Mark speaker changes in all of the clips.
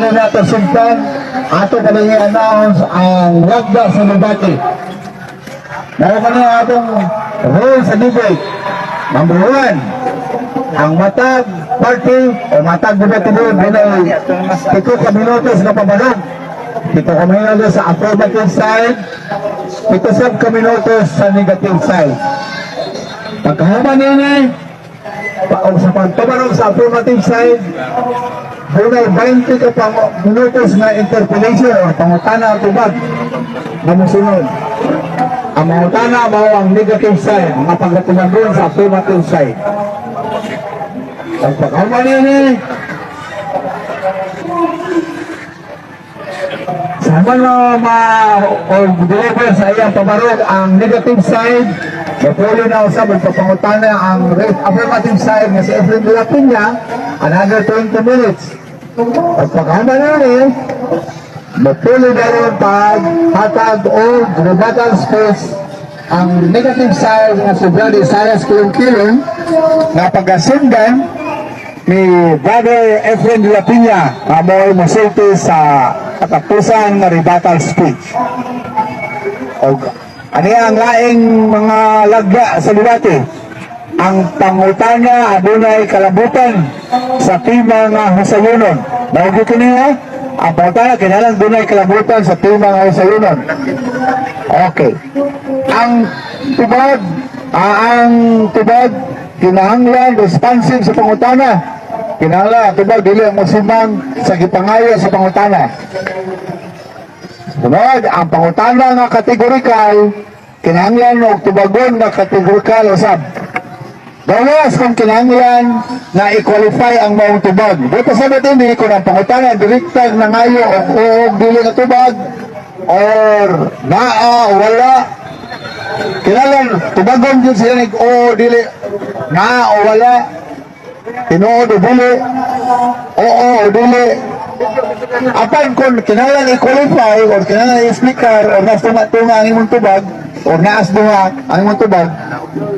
Speaker 1: na nato simpan, ato pa rin i-announce ang lagda sa debate. Naroon na atong rules sa debate. Number 1, ang matag party o matag debate doon ay 7 ka minutos na pabalog. 7 ka minutos sa affirmative side, 7 ka minutos sa negative side. Pagkahuman nini, sa pagpabarog sa affirmative side, doon ay 20 ka pang minutos na interpellation o pangutana at tubag na musunod. Ang mangutana mo ang negative side, mga pagkatuman doon sa affirmative side. Ang pagkahuman nini, sama na deliver sa iyang pabarog ang negative side. Mapuli na usap, magpapangutana ang affirmative side nga si Efren de la Peña, another 20 minutes. At pagkahanda na rin, mapuli na rin paghatag o rebuttal space ang negative side nga si Brother Isaias Kilong-Kilong na pag-asundan ni Brother Efren de la Peña na mo'y masulti sa katapusan na rebuttal speech. Ano ang laing mga lagda sa debate? Ang pangutana adunay kalabutan sa tema nga husayunon. Bago ko niya, ang pangutana kinalang dunay kalabutan sa tema nga husayunon. Okay. Ang tubag, kinahanglan, responsive sa pangutana. Kinahanglan, tubag, dili ang musimang sa gipangayo sa pangutana. Sunod, ang pangutana nga kategorikal, kinahanglan o tubagon nga kategorikal usab. Dawas kung kinahanglan na i-qualify ang maong tubag. Dito sa natin, hindi ko ng pangutana, direktag na ngayo o dili na tubag, or naa o wala. Kinahanglan, tubagon dyan siya o dili, naa o wala, tinuod o dili, oo o dili. Apan kung kinahanglan i-qualify o kinahanglan i-explicar o nas tunga ang imong tubag o naas dunga ang imong tubag,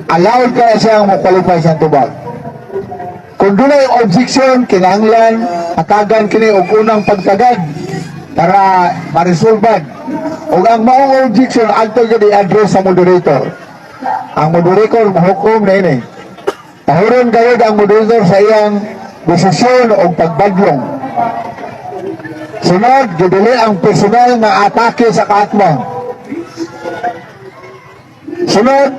Speaker 1: allowed ka siyang ma-qualify siyang tubag. Kung dunay objection, kinahanglan hatagan kini og unang pagtagad para ma-resolve. O ang maong objection adto gyud i-address sa moderator. Ang moderator mahukom na ini. Tahuron gayud ang moderator sa iyang desisyon o pagbadlong. Sunod, gidili ang personal na atake sa kaatbang. Sunod,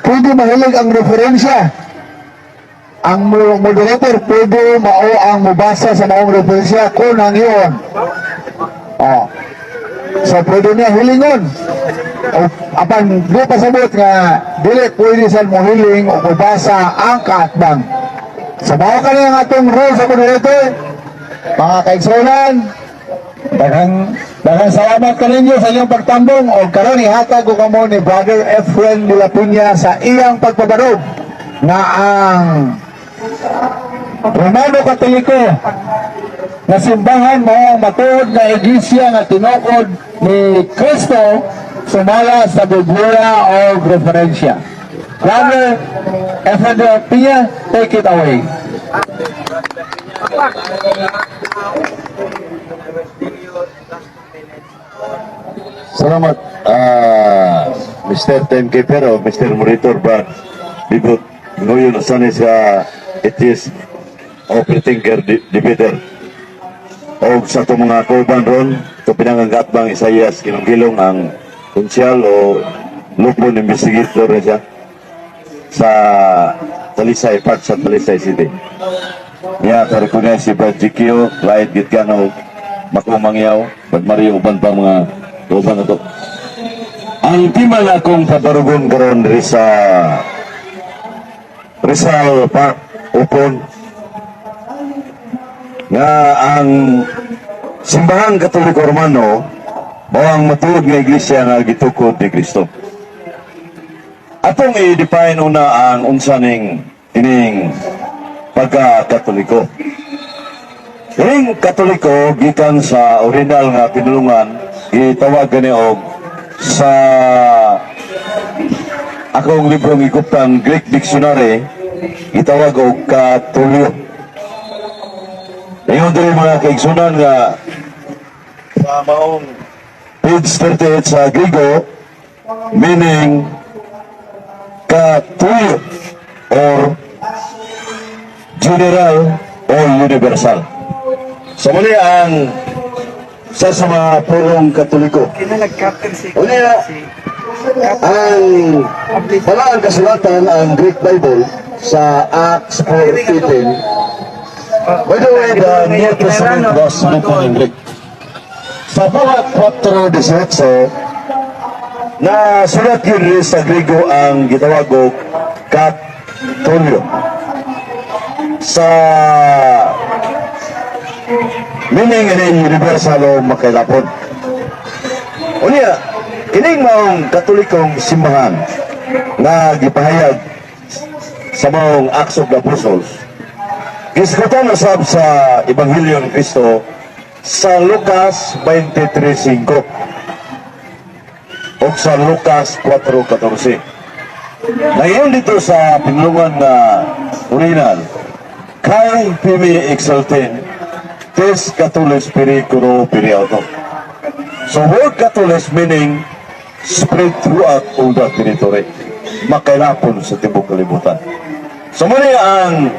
Speaker 1: pwede mahilig ang referensya. Ang moderator pwede mao ang mubasa sa maong referensya kung ang iyon. So pwede niya hilingon. Apan di pasabot nga dili pwede sa mohiling o mubasa ang kaatbang. Sa bawa ka na atong rule sa moderator, mga kaigsunan, daghang salamat ka ninyo sa inyong pagtambong o karon ihatag ko kamo ni Brother Efren de la Peña sa iyang pagpabarog na ang Romano Katoliko na simbahan mo ang matuod na iglesia nga tinukod ni Cristo sumala sa Biblia o referensya. Brother Efren de la Peña, take it away.
Speaker 2: Salamat, Mr. Timekeeper o Mr. Monitor Brad Bibot ngayon asanay sa ETS operating care debater o sa itong mga kauban ron ito pinanganggat bang Isaias Kilong-Kilong ang konsyal o lupon investigator na siya sa Talisay, part sa Talisay City. Niya karekognay si Brad Jikio, Clyde Gitgano, Makumangyaw, Brad Mario, uban pa mga kauban na ito. Ang tema na akong pabarugon karon rin sa Rizal Park Upon nga ang simbahang Katoliko Romano mao ang matuod nga iglesia nga gitukod ni Kristo. Atong i-define una ang unsa ning ining pagka-Katoliko. Ining Katoliko gikan sa original nga pinulungan gitawag gani og sa akong librong iguptang Greek Dictionary itawag og Katolio. Ngayon din mga kaigsunan nga sa maong page 38 sa Griego, meaning katuyo or general or universal. So muli ang sa mga pulong Katoliko.
Speaker 3: Kinalagkapin si
Speaker 2: Unya, ang wala ang kasulatan ang Greek Bible sa Acts 4:15. By the way, the New Testament was written in Greek. Sa bawat 4:18, na sulat yun sa Griego ang gitawag og Katolyo. Sa meaning in universal o makailapon. Unya, kining maong katolikong simbahan na gipahayag sa maong Acts of the Apostles, gisgutan na sab sa Ebanghelyo ni Cristo sa Lucas 23:5 o sa Lucas 4:14. Ngayon dito sa pinulungan na original, kay pimi exalten tes Catulis pericuro periauto. So word Catulis meaning spread throughout all the territory, makailapon sa tibok kalibutan. So muli ang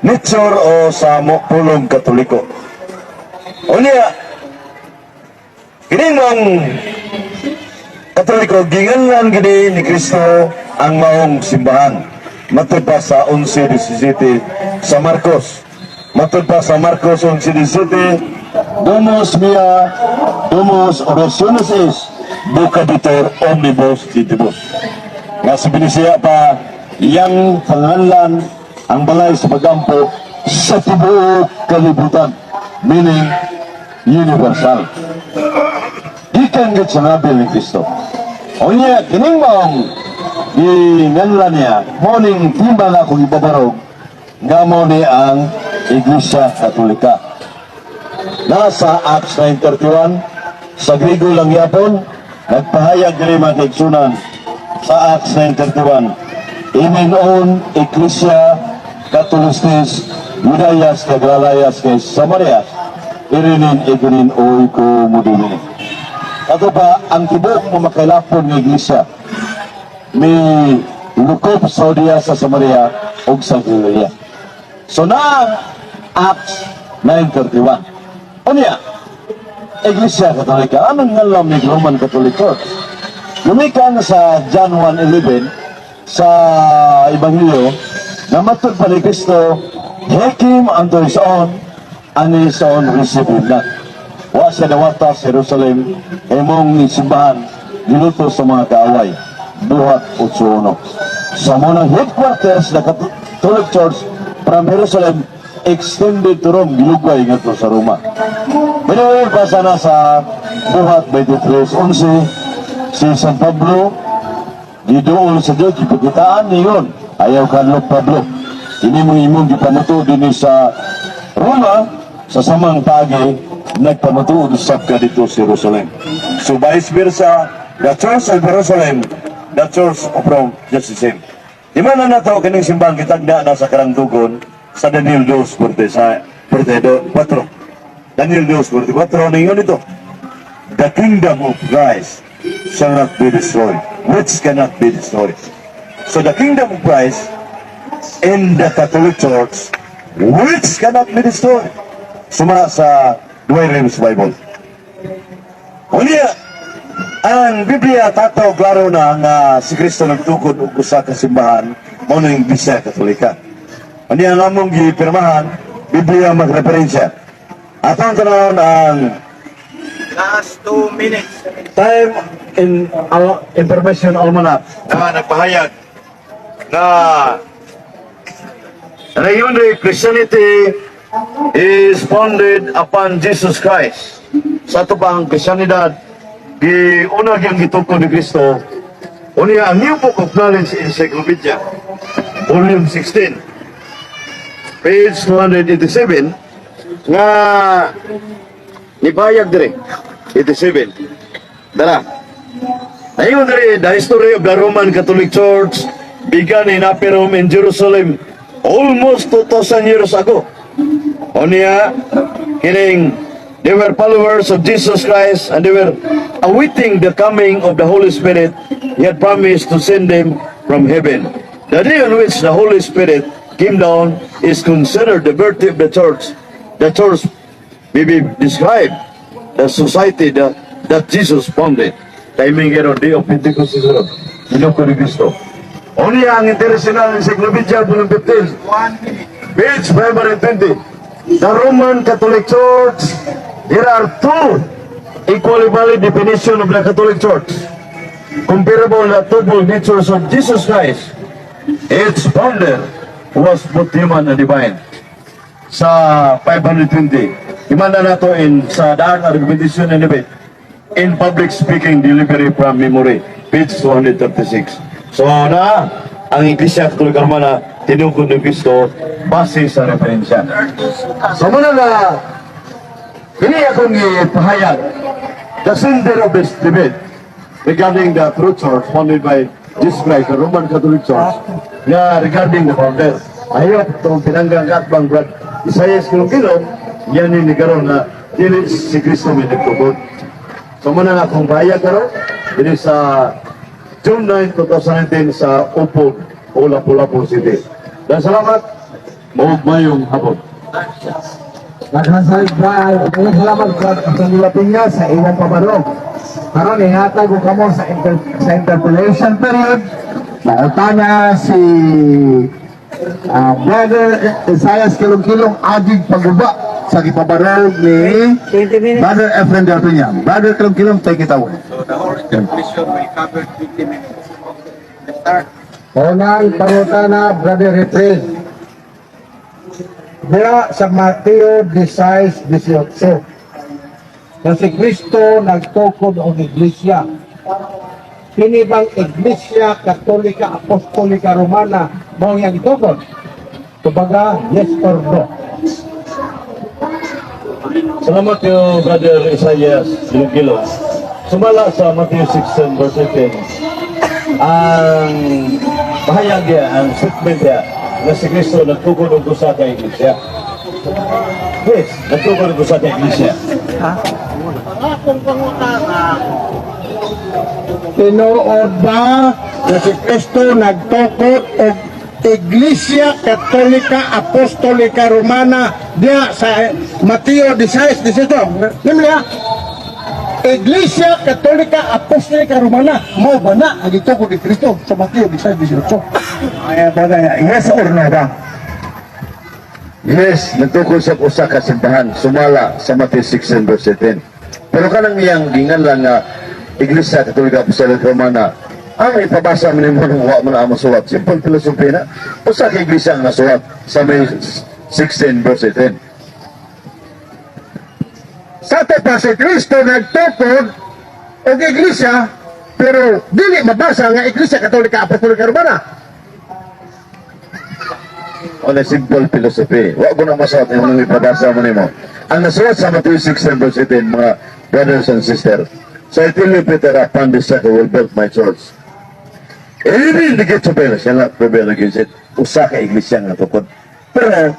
Speaker 2: nature o sa pulong Katoliko. O niya, kining mong Katoliko, ginganlan gini ni Kristo ang maong simbahan. Matod pa sa 11:17 sa Marcos. Matod pa sa Marcos 11:17, Domus mia, domus orationis is, bucaditor omnibus ditibus. Nga sa Binisaya pa, iyang pangalan ang balay sa pagampo sa tibuok kalibutan, meaning universal. Ikan git sa nabil ni Kristo. O niya, kining maong ginganla niya, morning timba na akong ibabarog, nga mo ni ang Iglesia Katolika. Nasa Acts 9:31, sa Griego lang yapon, nagpahayag rin mga kaigsunan sa Acts 9:31, Iminon Iglesia Katolistis, Judayas, Kaglalayas, kay Samarias, irinin iginin oy ko mudumi. Ato pa, ang tibok mo makailapon ng Iglesia, may lukop sa Odia sa Samaria o sa Galilea. So na Acts 9:31. O niya, Iglesia Katolika, anong ngalam ni Roman Catholic Church? Lumika na sa John 1:11 sa Ebanghelyo na matod pa ni Kristo, He came unto His own, and His own received Him not. Wa siya dawata sa Jerusalem, imong simbahan, giluto sa mga kaaway. Buhat 8:1. Sa munang headquarters na Catholic Church from Jerusalem, extended to Rome, gilugay nga to sa Roma. Pero basa na sa Buhat 23:11, si San Pablo, gidoon sa Diyos, ipagitaan niyon, ayaw kanlok Pablo. Ini mo imong gipamuto din sa Roma, sa samang pagi, nagpamuto usap ka dito sa Jerusalem. So vice versa, the Church of Jerusalem, the Church of Rome, just the same. Di man na nato kining simbang kitagda na sa Karangtugon sa Daniel 2:4. Daniel 2:44 ningon ito. The kingdom of Christ shall not be destroyed, which cannot be destroyed. So the kingdom of Christ in the Catholic Church, which cannot be destroyed. Suma sa Dwayne's Bible. Unya, ang Biblia tataw klaro na nga si Kristo nagtukod og usa ka simbahan mao na ang Iglesia Katolika. Unya ang among gipirmahan, Biblia magreferensya. Atong tanawon ang
Speaker 3: last 2 minutes.
Speaker 2: time in information almanac na nagpahayag na Reunion Christianity is founded upon Jesus Christ. Sa ito pa ang Christianidad, di una yung gitukod ni Kristo, unya ang New Book of Knowledge Encyclopedia, Volume 16, page 287, nga nipahayag dire, 87. Dara. Ayun dire, the history of the Roman Catholic Church began in Upper Rome in Jerusalem almost 2,000 years ago. Onya, kining, they were followers of Jesus Christ and they were awaiting the coming of the Holy Spirit. He had promised to send them from heaven. The day on which the Holy Spirit came down is considered the birth of the church. The church may be described the society that Jesus founded. Timing on day of Pentecost is Iloko ni Cristo. Onya ang International Encyclopedia Volume 15,
Speaker 3: 1 minute.
Speaker 2: page 520. The Roman Catholic Church, there are two equally valid definition of the Catholic Church. Comparable to the twofold natures of Jesus Christ. Its founder was both human and divine. Sa 520, imanda na to in sa Daan Argumentation and Debate in Public Speaking Delivery from Memory, page 236. So na, ang Iglesia Katolika Romana tinungkol ni Cristo base sa referensya. So muna na, ini akong ipahayag the center of this debate regarding the true church founded by Jesus Christ, the Roman Catholic Church, na regarding the founder. Ayop, itong pinanggang katbang Brad Isaias Kilong-Kilong, yan yung nagaroon na dili si Cristo may nagtubod. So muna nga akong bahayag karoon, ini sa June 9, 2019 sa Upog, Lapu-Lapu City. Dan salamat, mayong hapon.
Speaker 1: Daghang salamat sa nilapin niya sa iwang pabarog. Karon ihatag ko kamo sa interpellation period. Nautana si Brother Isaias Kilong-Kilong agig paguba sa gipabarog ni Brother Efren Delpinya. Brother Kilong-Kilong, take it away.
Speaker 3: So the whole interpretation will cover 20 minutes. Let's start.
Speaker 4: Unang paruta na, Brother Refren. Diya sa Mateo 16:18. Na si Kristo nagtukod ang iglesia. Kini bang Iglesia Katolika Apostolika Romana mo yang itukod? Kumbaga, yes or no?
Speaker 2: Salamat yung Brother Isaias Kilong-Kilong. Sumala sa Matthew 16 verse 10. Ang bahayag niya, ang statement niya, na si Kristo nagtukod ng gusa kay Iglesia. Yes, nagtukod ng gusa kay Iglesia.
Speaker 4: Tinuod ba na si Kristo nagtukod og Iglesia Katolika Apostolika Romana diya sa Mateo 16:18? Nimliya, Iglesia Katolika Apostolika Romana mo ba na ang itukod ni Kristo sa Mateo 16:18?
Speaker 1: Yes or no ba?
Speaker 2: Yes, nagtukod sa usa ka simbahan, sumala sa Matthew 16 verse 10. Pero kanang iyang gingan nga Iglesia Katolika Apostolika Romana, ang ipabasa mo mo nung wa mo na ang masulat. Simple philosophy na. Usa ka iglesia nga sulat sa May 16 verse 10.
Speaker 4: Sa ito pa si Kristo nagtukod og Iglesia pero dili mabasa nga Iglesia Katolika Apostolika Romana.
Speaker 2: On a simple philosophy. Wa ko na masulat yung ipabasa mo nimo. Ang nasulat sa Matthew 16 verse 10, mga brothers and sisters, so I tell you, Peter, upon this rock I will build my church. Even the gates of hell shall not prevail against it. Usa ka iglesia nga tukod. Pero,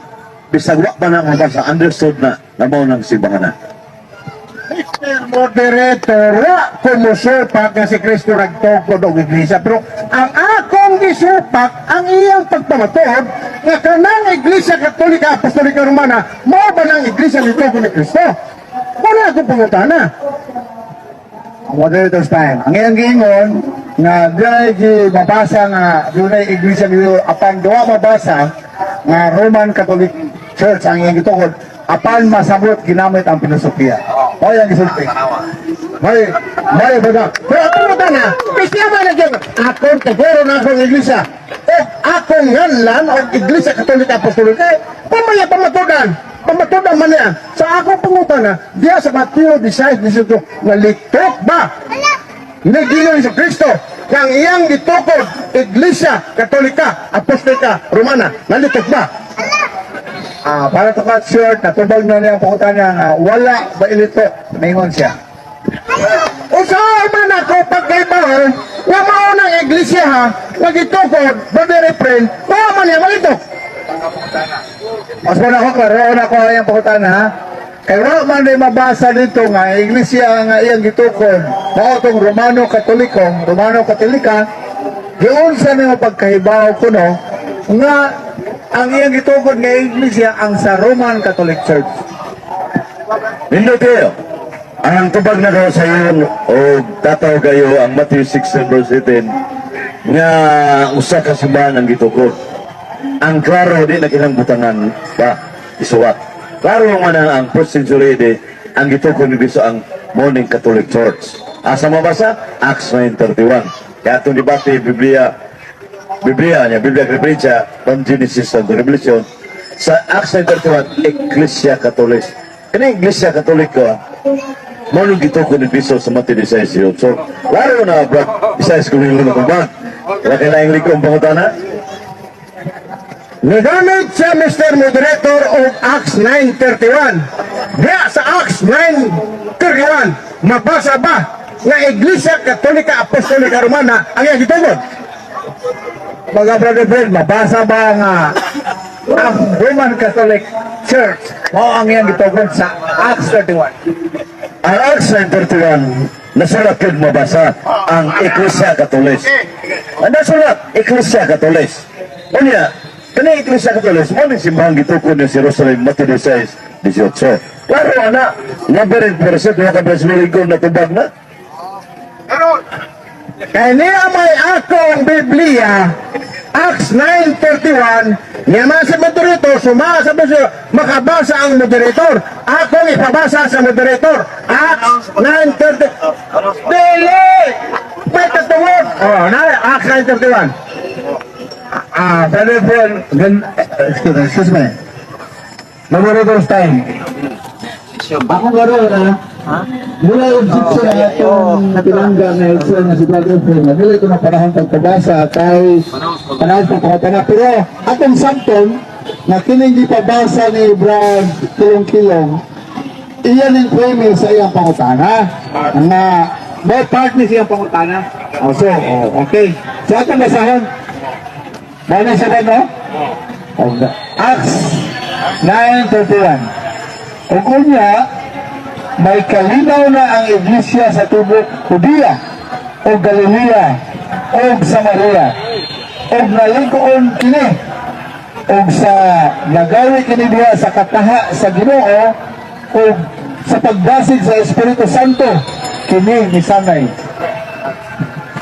Speaker 2: bisag wa pa na mabasa, understood na mao ng simbahan na.
Speaker 4: Mr. Moderator, wa ko musupak nga si Kristo nagtukod og Iglesia pero ang akong gisupak ang iyang pagpamatuod nga kanang Iglesia Katolika Apostolika Romana mo ba ng Iglesia nitugod ni Kristo? Wala akong pangutana.
Speaker 1: Moderator's time. Ang iyang giingon nga dili mabasa nga dunay iglesia dito apan duwa mabasa nga Roman Catholic Church ang iyang gitukod apan masabot ginamit ang filosofiya. O yang gisulti. May baga.
Speaker 4: Pero ako mo na, Kristiyan ba nagyan? Akong teguro na akong Iglesia. O akong nganlan o Iglesia Katolika Apostolika. Pamaya pamatudan. Pamatudan man niya. Sa akong pangutan na, diya sa Mateo 16:18, nalitok ba? Nagingin sa Kristo. Kang iyang gitukod, Iglesia Katolika Apostolika Romana. Nalitok ba?
Speaker 1: Para to cut short, natubag na niya ang pangutan niya nga wala ba ilito. Maingon siya.
Speaker 4: Usahay man ako pagkaibahon, nga maunang iglesia ha, nagitukod, brother friend, baka man niya malitok.
Speaker 1: Mas muna ako, karoon ako yung pakutan ha. Kaya wala man na mabasa dito nga, iglesia nga iyang gitukod, mao tong Romano Katolika, giunsa na pagkahibaw ko no, nga ang iyang gitukod nga iglesia ang sa Roman Catholic Church.
Speaker 2: Nindot kayo. Ang tubag na daw sa iyon o tataw kayo ang Matthew 6 verse 18 nga usa ka simbahan ang gitukod. Ang klaro di na kinang butangan pa isuwat. Klaro man ang first century di ang gitukod ni Cristo ang Morning Catholic Church. Asa mabasa? Acts 9:31. Kaya itong debate Biblia Referensya from Genesis to Revelation sa Acts 9:31 Ecclesia Catholic. Kani Iglesia Katoliko Manong gitukod ni Cristo sa Matthew 16. So, laro na, Brad, isayas ko nilo na kumbag. Wala kailangang likong pangutana.
Speaker 4: Nagamit sa Mr. Moderator o Acts 9:31. Diya sa Acts 9:31, mabasa ba nga Iglesia Katolika Apostolika Romana ang iyang gitungod?
Speaker 1: Mga brother friend, mabasa ba nga ang Roman Catholic Church mao ang iyang gitukod sa Acts 31?
Speaker 2: Ang Acts 9:31, nasulat yun mabasa ang Ecclesia Catholic. Ang nasulat, Ecclesia Catholic. Unya, kani Ecclesia Catholic, mo ni simbahang gitukod ni Jerusalem, Matthew 16:18. Klaro na, number 8% mga kabasmiligod na tubag na.
Speaker 4: Kaya niya may akong Biblia, Acts 9:31, niya sa moderator, sumasa makabasa ang moderator. Akong ipabasa sa moderator. Acts 9:30. Dili! May tatuwag. Oh, Acts 9:31.
Speaker 1: Brother friend, excuse me. Moderator's time. Ako garo na, mula yung sitso na itong pinangga na ito na si Brother Friend, nagili ko na panahon pagpabasa kay panahon pagpapatana. Pero atong samton, na kining di pabasa ni Brad Kilong-Kilong, iyan yung premise sa iyang pangutana. Na may part ni siyang pangutana. So, okay. So atong basahan. Bala siya ba, no? Acts 9:31. O kunya, may kalinaw na ang iglesia sa tubok Judea o Galilea o Samaria o naligoon kini o sa nagawi kini diha sa kataha sa Ginoo o sa pagbasig sa Espiritu Santo kini misanay.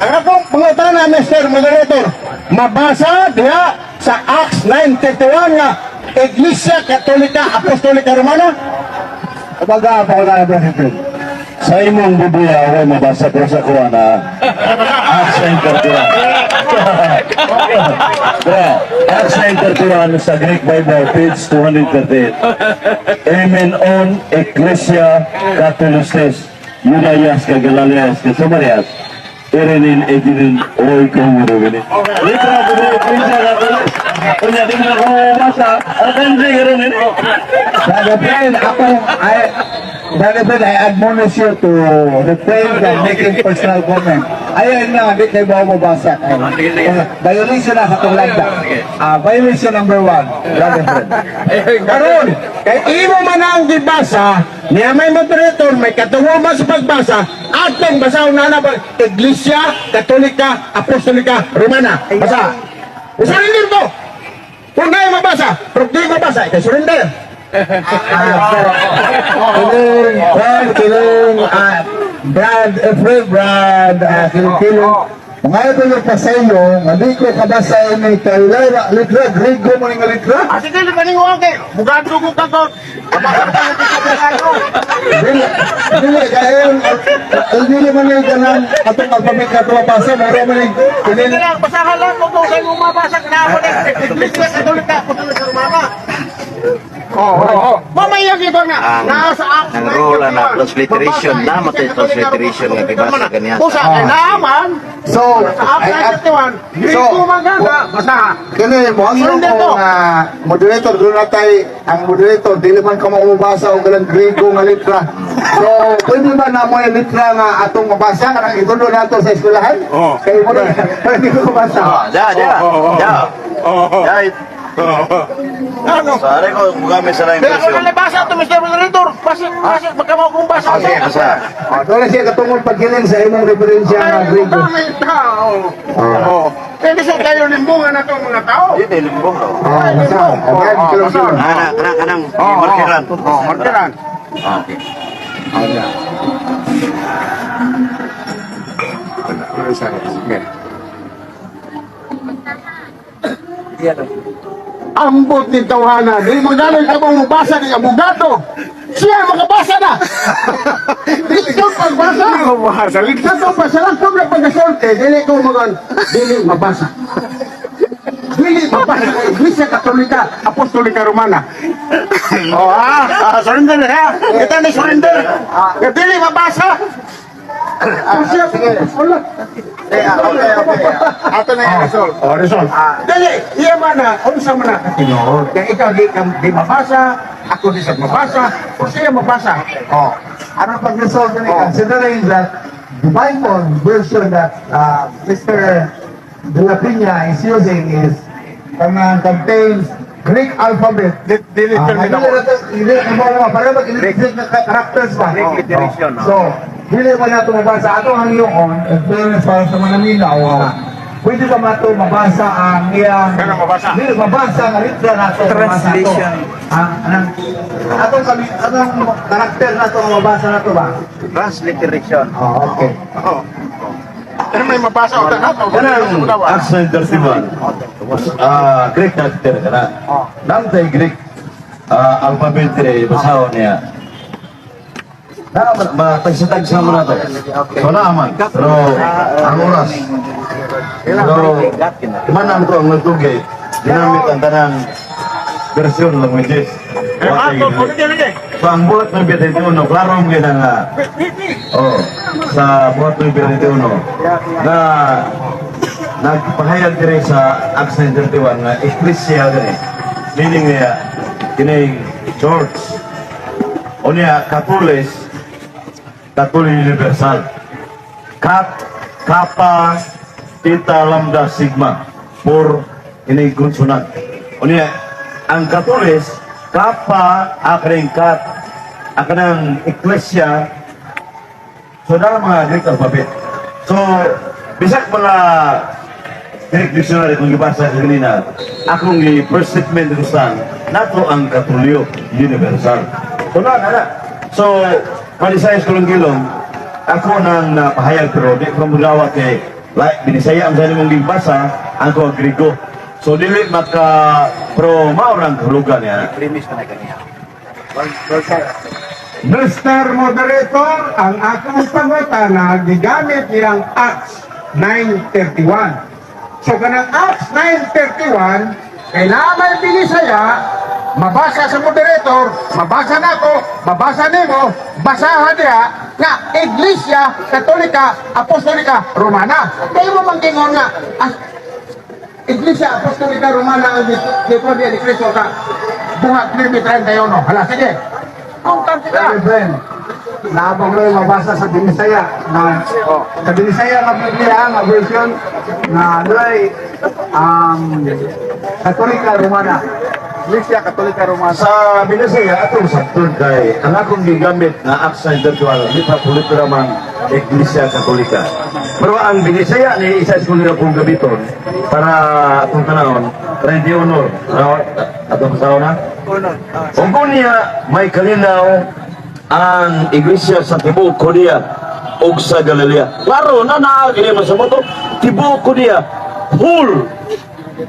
Speaker 4: Ang akong pangutana, Mr. Moderator, mabasa diha sa Acts 9:31 nga Iglesia Katolika Apostolika Romana.
Speaker 1: Kabaga pa ko na Brother Friend.
Speaker 2: Sa imong Biblia, wala mabasa pero sa kuha na Acts 9:31. Acts 9:31 sa Greek Bible, page 238. Amen on Ecclesia Catholicis, Judaias, Galileas, Samarias, Irenin, Eginin, Oy, Kumurugan. Litra, Ecclesia Catholic. Kunya, di mo na kung mabasa, ang kanji, Irenin.
Speaker 1: Brother Friend, Brother Friend, I admonish you to refrain from making personal comment. Ayun na, hindi kayo ba mabasa. Violation na katong lambda. Violation number 1, Brother Friend.
Speaker 4: Karon, kay imo man ang gibasa, niya may moderator, may katuwang sa pagbasa, atong basahon na ba Iglesia Katolika Apostolika Romana. Basa. Surrender to. Kung na mabasa, pero di mabasa, kay surrender.
Speaker 1: Brad Efraim, Brad Kilong-Kilong. Mga ito yung pasayo, hindi ko kabasa ni Taylor, litra, Grigo mo nga litra.
Speaker 4: Sige, kaning ko kay bugado ko ka to.
Speaker 1: Dili, kaya hindi naman yung ganang atong magpamit ka ito mapasa, mara man yung pinili.
Speaker 4: lang, basahan lang kung kung saan umabasa na ako ng Iglesia Katolika Apostolika Romana. Mamaya kita na. Nasa Acts
Speaker 5: Ang rule na transliteration, damat yung transliteration nga gibasa kaniya.
Speaker 4: Kung sa akin naman,
Speaker 1: So,
Speaker 4: sa Acts 31, hindi ko maganda. Basahan.
Speaker 1: kini mo ang iyong moderator, doon na tayo, ang moderator, di naman ka maumabasa o galang Grigo nga litra. So, pwede ba na mo yung litra nga atong mabasa, karang itulo na ito sa eskwelahan? Kaya mo na, hindi ko mabasa.
Speaker 4: Ano?
Speaker 2: Sari ko, mugamit sa lang
Speaker 4: Kaya ako
Speaker 2: impresyon.
Speaker 4: nalibasa ito, Mr. Moderator. Basi, baka mo kung basa.
Speaker 2: Sige, basta.
Speaker 1: Doon siya katungod pagkilin sa imong referensya nga
Speaker 4: Ay,
Speaker 1: Griego.
Speaker 4: may tao. Oo. Pwede siya kayo limbungan na itong mga tao.
Speaker 2: Dito, limbong daw.
Speaker 1: Basta. Again, kilong-kilong.
Speaker 2: Kanang,
Speaker 4: markiran. Markiran.
Speaker 2: Okay.
Speaker 4: Ambot ni tawanan. Dili magaling ka mong mabasa ni abogado. Siya makabasa na. Dito pagbasa. Mabasa. Dito pagbasa lang. Kung na pagkasolte, dili ko dili mabasa. Dili mabasa. Iglesia Katolika, Apostolika Romana. Surrender ha. Kita ni surrender. Dili mabasa. Sige. Wala. Okay. Ato na yung result. Result. Dali, iya man na, unsa man na katinod. Kaya ikaw di mabasa, ako di sa mabasa, o siya mabasa.
Speaker 1: Ano pag-resolve na considering that the Bible version that Mr. De La Peña is using is contains Greek alphabet.
Speaker 4: Dili
Speaker 1: Hindi mo para mag-Greek na characters ba?
Speaker 5: Greek literation, no?
Speaker 1: So, dili mo na ito mabasa. Ato ang iyon, in fairness para sa mga minaw, pwede ba mato mabasa ang iyang...
Speaker 4: Kaya mabasa.
Speaker 1: Dili mabasa ang litra na ito.
Speaker 5: Translation.
Speaker 1: Atong karakter na ito, mabasa na ito ba?
Speaker 5: Transliteration.
Speaker 1: Okay.
Speaker 4: Pero may mabasa o tanato.
Speaker 2: Kanang Acts 9:31. Greek character ka na. Namtay Greek alphabet rin, basaho niya. Matagsa-tag sa mo na to. So naaman. Pero ang oras. Pero manam ko ang nagtugay. Ginamit ang tanang version languages. So ang buhat ng 21, klaro mo gina nga. Sa buhat ng 21 na nagpahayag din sa Acts 9:31 nga ecclesia din. Meaning niya, kining church. O niya, Katolik universal. Kappa, Theta, Lambda, Sigma. For kining konsonant. O niya, ang Katolik, Kappa, akanang akanang ecclesia, so na mga Greek alphabet. So, bisag mga Greek dictionary kung ibasa sa kanina, akong first statement ko saan, nato ang Katolyo universal. So na. So, panisayas ko lang gilong, ako nang napahayag pero di ko magawa kay binisaya ang sa mong gibasa, ako ang Grigo. So, dili pero maurang kahulugan niya.
Speaker 5: Premise na kaniya.
Speaker 4: Mr. Moderator, ang akong pangutana gigamit niyang Acts 9:31. So kanang Acts 9:31, kailangan may binisaya, mabasa sa moderator, mabasa nako, mabasa nimo, basahan niya nga Iglesia Katolika Apostolika Romana. Kaya mo mangkingon nga Iglesia Apostolika Romana ang dito ni Kristo ka. Buhat ni 31. Hala, sige. Kung tanti ka.
Speaker 1: Friend, naabang mo yung mabasa sa Binisaya sa Binisaya nga Biblia nga version na doy Katolika Romana. Iglesia Katolika Romana.
Speaker 2: Sa Binisaya, atong sakton kay ang akong gigamit na Acts 9:31, di pa kultura man Iglesia Katolika. Pero ang Binisaya ni isa sa kultura kong gabiton para atong tanawon, Ready Honor. Atong sasaw na? Kung niya may kalinaw ang Iglesia sa Tibuok Korea o sa Galilea. Klaro na naagili man sa moto, Tibuok Korea, whole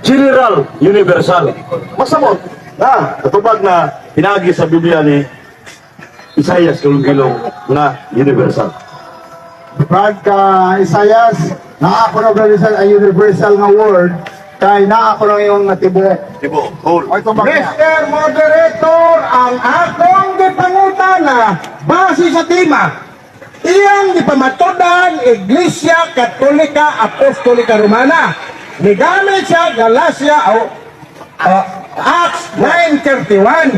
Speaker 2: general universal. Masamot. Katubag na pinagi sa Biblia ni Isaias kilong-kilong na universal.
Speaker 1: Pagka Isayas, naako na ang universal nga word, kay naako na yung tibuok.
Speaker 2: Tibuok, whole.
Speaker 4: Mr. Moderator, ang akong gipangutana base sa tema iyang gipamatudan Iglesia Katolika Apostolika Romana. Nigamit siya Galacia Acts 9:31.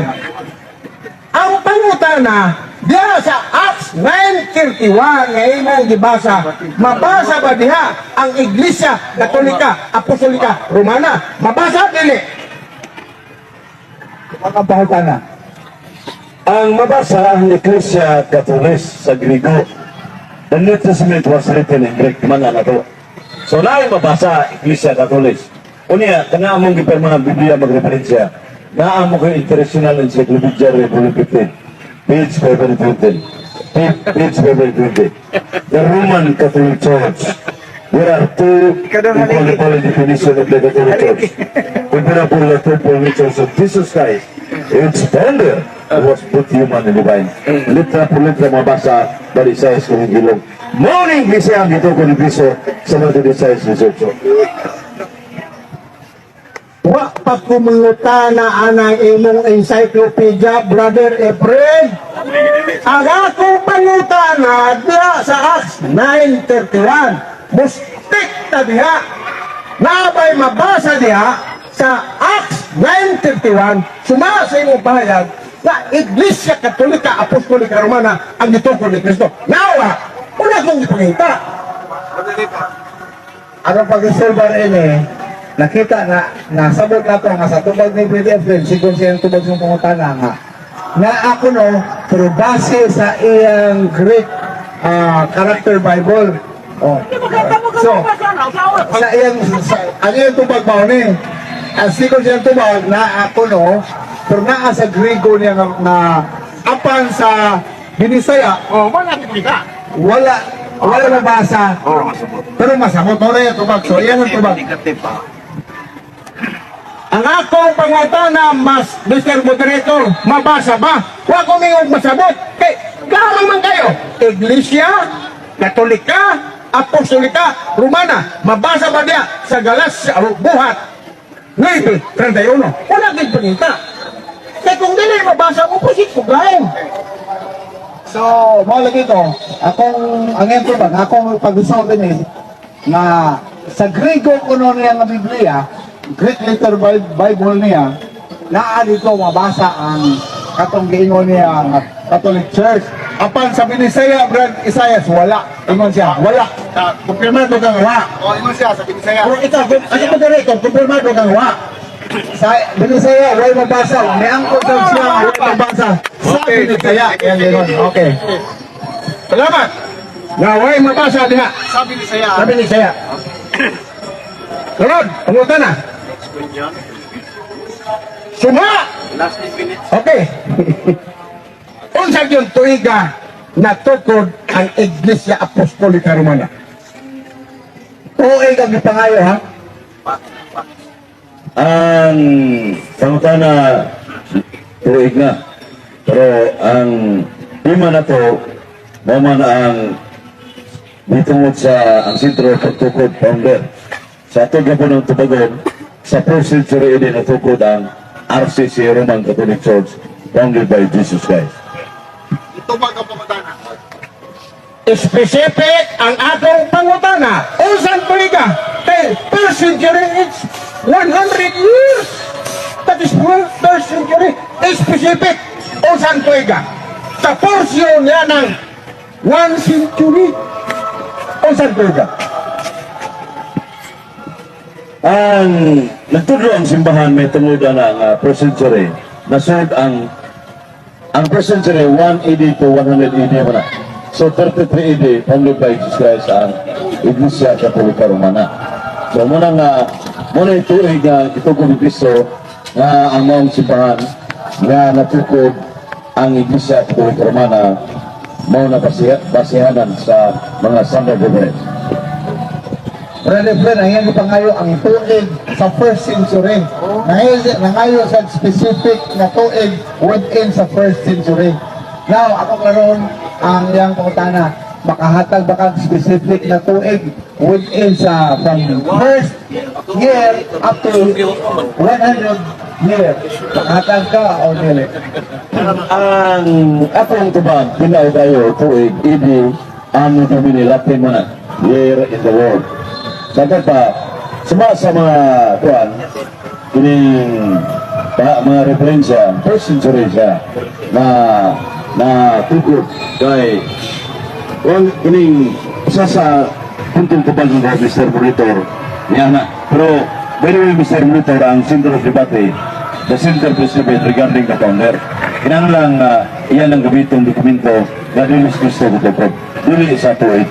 Speaker 4: Ang pangutana diya sa Acts 9:31 nga imong gibasa, mabasa ba diha ang Iglesia Katolika Apostolika Romana? Mabasa dili?
Speaker 1: Mga pahutana.
Speaker 2: Ang mabasa ang Ecclesia Catholic sa Griego. The New Testament was written in Greek man na to. So lain mabasa Ecclesia Catholic. Unya kana among gipirma ng Biblia magreferensya. Na amo ko International Encyclopedia Volume 15. Page 520. Page 520. The Roman Catholic Church. There are two equal definitions of the Catholic Church. Comparable the two natures of Jesus Christ. Its founder was both human and divine. Litra por litra mabasa dari saya sekali gilong. Morning bisa ang dito ko ni Piso sa mga desires ni Jojo.
Speaker 4: Wa pa kumangutana anang imong encyclopedia, Brother Efren. Ang akong pangutana diha sa Acts 9:31. Mustik ta diha. Nabay mabasa diha sa Acts 9:31. Sumasa imong pahayag na Iglesia Katolika Apostolika Romana ang gitugon ni Kristo. Nawa, una kong ipangita. Ano pag-isulbar ini? Nakita na nasabot na to nga sa tubag ni Brother Efren, sigon siyang tubag ng pangutana nga na ako no, pero base sa iyang Greek character Bible. Oh. So, sa iyang ang iyang tubag mo ni sigon siyang tubag na ako no, pero naa sa Griego niya na apan sa Binisaya, wala nabasa. Pero masabot mo rin tubag. So, iyan ang tubag. Ang akong pangutana, Mr. Moderator, mabasa ba? Huwag ko mingong masabot. Kay, kamo man kayo. Iglesia, Katolika, Apostolika, Romana. Mabasa ba niya sa Galacia, Buhat, 9:31. Wala din panita. Kaya kung dili mabasa mo, pusit ko gayon.
Speaker 1: So, mo lagi to. Ang ito ba, akong pag-usaw din na sa Griego kuno niya nga Biblia, Greek letter Bible niya, naa dito mabasa ang katong giingon niya nga Catholic Church. Apan sa Binisaya, Brad Isayas, wala. Ingon siya, wala. Kumpirmado kang wala.
Speaker 3: Ingon siya sa Binisaya.
Speaker 1: Pero ikaw, ano mo dito, kumpirmado kang wala. Sa Binisaya, wala mabasa. May angkot daw siya, wala mabasa. Sa Binisaya, yan gano'n. Okay.
Speaker 4: Salamat. Naway mabasa diha.
Speaker 3: Sa Binisaya.
Speaker 4: Sabi ni saya. Sunod, pangutana. Suma!
Speaker 3: Last 10 minutes.
Speaker 4: Okay. Unsa yung tuiga na tukod ang Iglesia Apostolika Romana?
Speaker 1: Tuig ang ipangayo, ha?
Speaker 2: Ang pangutana tuig na. Pero ang tema na to, naman ang ditungod sa ang sentro pagtukod founder. Sa ato gapon ng tubagon, sa 1st century din natukod ang RCC Roman Catholic Church founded by Jesus Christ.
Speaker 3: Tubag ang pangutana.
Speaker 4: Specific ang atong pangutana. Unsan tuiga? Kay first century, it's 100 years. That is first century. Specific. Unsan tuiga? Sa portion niya ng 1 century. Unsan tuiga?
Speaker 2: Ang nagtudlo ang simbahan may tungod ang first century. Nasud ang first century 1 AD to 100 AD mo na. So 33 AD founded by Jesus Christ ang Iglesia Katolika Romana. So muna ituig nga itugod ni Kristo nga ang maong simbahan nga natukod ang Iglesia Katolika Romana mao na basihanan sa mga standard reference.
Speaker 1: Brother Fred, ang iyang ipangayo ang tuig sa 1st century. Nangayo sa specific na tuig within sa 1st century. Now, ako karon ang iyang pangutana, makahatag ba kang specific na tuig within sa from 1st year up to 100 year. Makahatag ka o dili?
Speaker 2: Ang atong tubag, pinaw tayo tuig, idi ang domini Latin mo na, year in the world. Sabi pa, sa mga kuwan, kining mga referensya, first century siya, na tukod kay kining isa sa puntong tubag ng Mr. Monitor niya na. Pero, by the way, Mr. Monitor, ang center of debate, the center specified regarding the founder. Kinahanglan iyan ang gamitong dokumento na Dinis Cristo ko po. Dili sa tuig.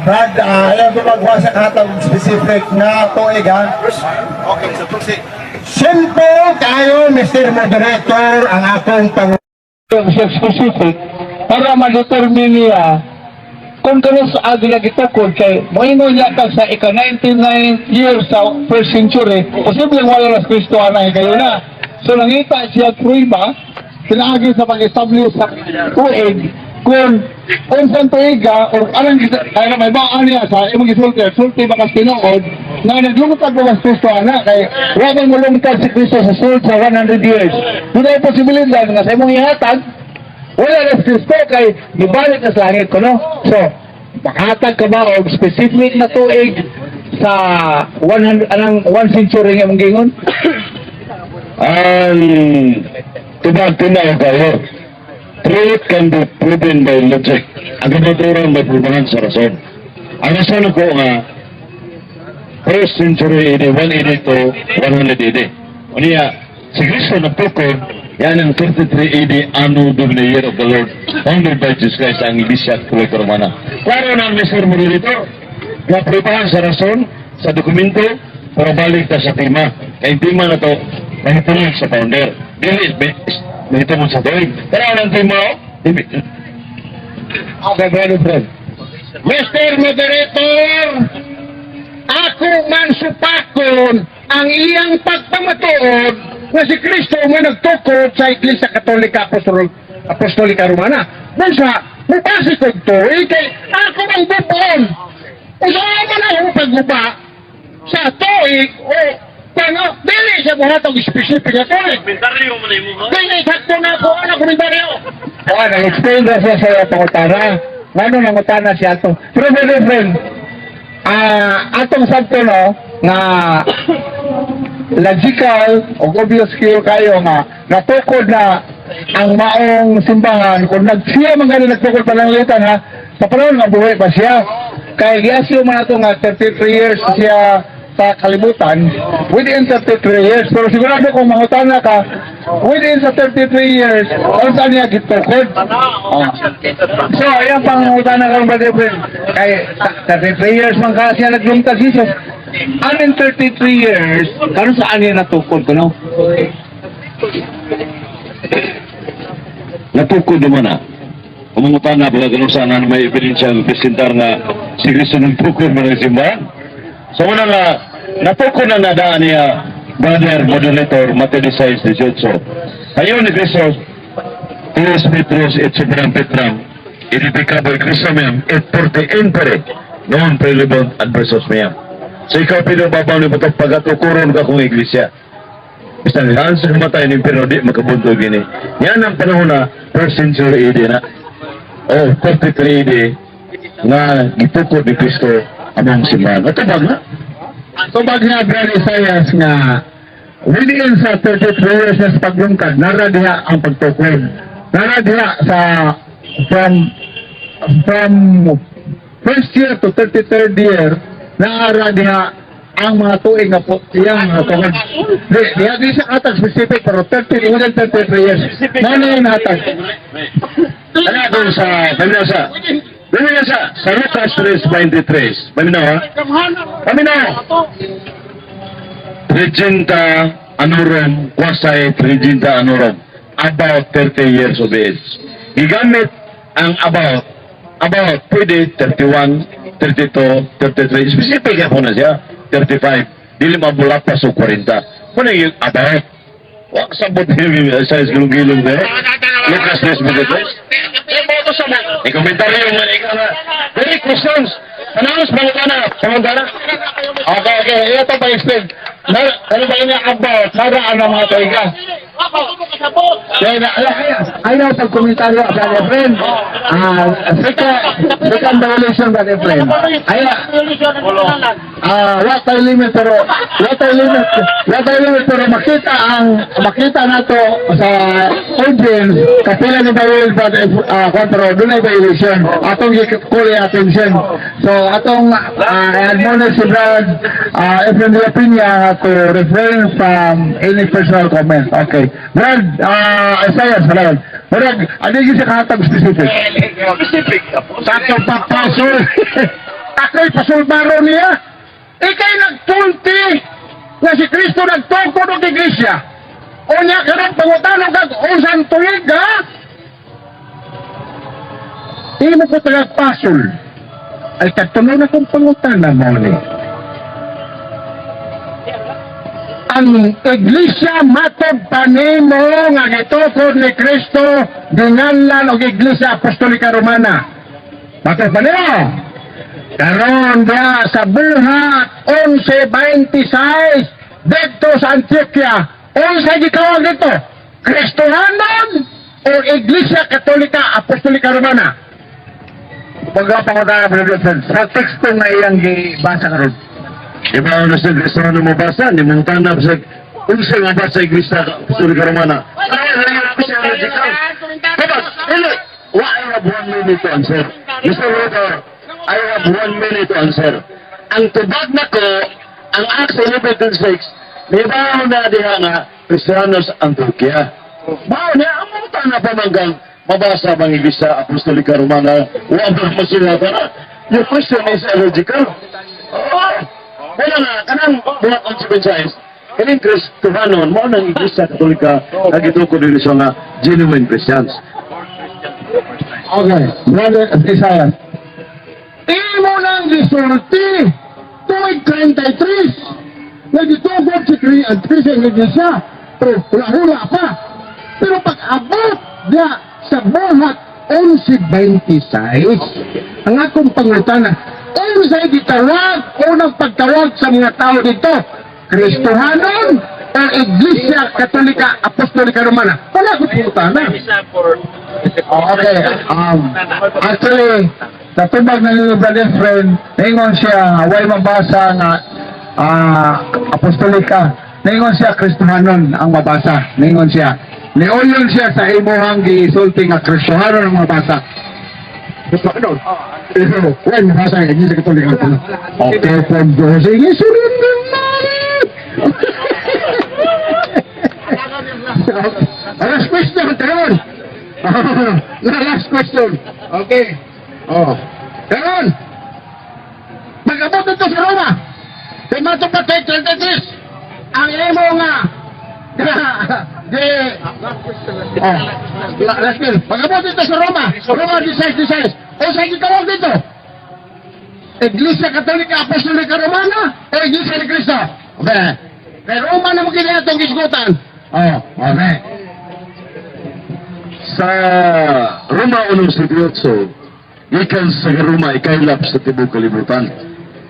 Speaker 4: Brad, ayaw ko magawa sa katang specific na tuig, ha?
Speaker 3: Okay, so proceed.
Speaker 4: Simple kayo, Mr. Moderator, ang akong
Speaker 1: Sa specific, para ma-determine niya kung kano sa agi na gitukod kay moingon yata sa ika-99 years sa first century, posibleng wala na Kristo na kayo na. So nangita siya pruiba, sinaagi sa pag-establish sa tuig, kung unsang tuiga, o anong may baan niya sa imong sulti bakas tinood, na naglungkad mo mas Kristo na, kay wala mo lungkad si Kristo sa sulti sa 100 years. Doon ay posibilidad nga sa imong ihatag, wala na si Kristo kay gibalik na sa langit ko, no? So, makahatag ka ba o specific na tuig sa 100, anong 1 century nga mong gingon?
Speaker 2: Tubag-tunaw kayo. Truth can be proven by logic. Ang ganituran may prubahan sa rason. Ang rason ko nga, first century AD, 180 to 100 AD. Unya, si Kristo nagtukod, yan ang 33 AD, Anno Domini, Year of the Lord, founded by Jesus Christ, ang Iglesia Catholica Romana. Klaro na ang Mr. Moderator, na prubahan sa rason, sa dokumento, para balik ta sa tema. Kaya yung tema na to, mahitulog sa founder. Dili, mahitulog sa tuig. Pero anong tema o?
Speaker 1: Okay, friend.
Speaker 4: Mr. Moderator, ako man supakon ang iyang pagpamatuod na si Kristo mo nagtukod sa Iglesia Katolika Apostolika Romana. Bunsa, mupasi ko ito, kay ako ang bubon. Usaha man ang pagguba sa tuig o paano, dili siya mo natong specific na tuig.
Speaker 3: Komentaryo mo na yung mukha.
Speaker 4: Dili, sakto na ako, ano komentaryo?
Speaker 1: Nag-explain na siya sa pangutana. Ngano nangutana siya ito. Pero friend, atong sabto no, nga logical o obvious kayo nga natukod na ang maong simbahan kung siya man ganun nagtukod pananglitan ha, sa panahon nga buhay pa siya. Kaya giasyo man nato nga 33 years siya sa kalibutan within 33 years, pero sigurado kung mangutana ka within sa 33 years kung saan niya gitukod. So ayan pang mangutana ka ba friend, kay 33 years man ka siya naglungtad Jesus, and in 33 years kano saan niya natukod ko, no?
Speaker 2: Natukod naman na. Kumungutan na pala ganun sana na may ebidensyang presentar na si Kristo ng tukod mo ng simbahan. So una nga, natukod na nadaan niya Brother Moderator Mateo 16:18. Ayaw ni Kristo, Tios Petros et Sobrang Petram, iripikabal Kristo miyam, et porte impere, noon prelibont adversos miyam. So ikaw pinababaw ni Batok pagatukuron ka kong iglesia. Isang lahan sa kumatay ng pero di makabuntog gini. Yan ang panahon na first century AD na. O 33 AD nga gitukod ni Kristo among simbahan. Ito ba nga?
Speaker 1: Tubag nga Brother Isaias nga within sa 33 years na paglungkad, naradiha ang pagtukod. Naradiha sa from first year to 33rd year, naradiha ang mga tuig na po, iyang mga tukod. Di sa atag specific, pero 33 years. Ano yung hatag?
Speaker 2: Ano doon sa Pamilasa, sa Lucas 3:23. Paminaw ha? Paminaw! Trijinta Anurum, Kwasay Trijinta Anurum. About 30 years of age. Gigamit ang about, pwede 31, 32, 33. Specific ako na siya. 35. Dili mabula pa sa 40. Kung yung about, sabot yung size gulong-gulong na Lucas 3:23. Komentaryo yung manikana. Very questions. Anong pangutana? Okay. Ito pa explain. Ano ba yung about? Naraan ang mga tuiga?
Speaker 1: I know sa komentaryo, brother friend. Second violation, brother friend. Water limit pero makita nato sa audience kapila ni bawal control doon ay violation atong i-call attention. So atong admonish si Brad Efren de la Piña to refrain from any personal comment. Okay, Brad Isaias, Brad Brad, ano yung sa kahatag specific? Sakto papasol ako'y pasulbaro niya. Ika'y nagtulti na si Kristo nagtungkod ng iglesia. O niya ka ng pangutanong kag usan tuwid, ha? Hindi mo ko tagagpasol. Ay katunaw na kong pangutanan mo ni. Ang iglesia matod panimo nga gitukod ni Kristo dinganlan og Iglesia Apostolika Romana. Matod panimo. Karon ba sa buhat 11:26 dito sa Antioquia, unsay gitawag dito? Kristohanon o Iglesia Katolika Apostolika Romana? Pagkapangutana sa teksto na iyang gibasa karon.
Speaker 2: Iba na sa Kristohanon mo basa, ni mong tanap sa unsay nga ba sa Iglesia Apostolika Romana? I have 1 minute to answer. Mr. Roder, I have 1 minute to answer. Ang tubag na ko, ang Acts 11:26, may bahaw na diha nga, Kristiyanos ang Turkiya. Bahaw niya, ang mga tanah pamanggang, mabasa bang Iglesia Apostolika Romana, wala masulata na. Your question is illogical. Wala nga, kanang mga consequences, kaning Kristohanon, mo ng Iglesia Katolika, nagitukod din siya nga, genuine Christians.
Speaker 1: Okay, brother Isaias. Imo nang gisulti tuwid 33. Nagitugod si Kristo ng Iglesia. Pero hula pa. Pero pag-abot niya sa buhat 11:26, ang akong pangutana, unsay gitawag, unang pagtawag sa mga tao dito, Kristohanon o Iglesia Katolika Apostolika Romana? Wala ko pangutana. Okay, actually, natubag na yung brother friend, ningon siya, way mabasa nga apostolika, ningon siya Kristohanon ang mabasa, ningon siya. Niulyon siya sa imuhang gisulti nga Kristohanon ang mabasa. Kristohanon? Way mabasa nga, hindi sa Katolika. Okay, po, sige, surrender na! Last question, Teron! Last question. Okay. Karon, pag-abot ito sa Roma, kay Matthew 23, ang imo nga, last question, pag-abot ito sa Roma 16:16, o sa gitawag dito, Iglesia Katolika Apostolika Romana, o Iglesia ni Cristo? Okay. Kay Roma na mo kinaya itong gisgutan. Okay.
Speaker 2: Sa Roma 1:18, ikan sa Roma ikailap sa tibok kalibutan.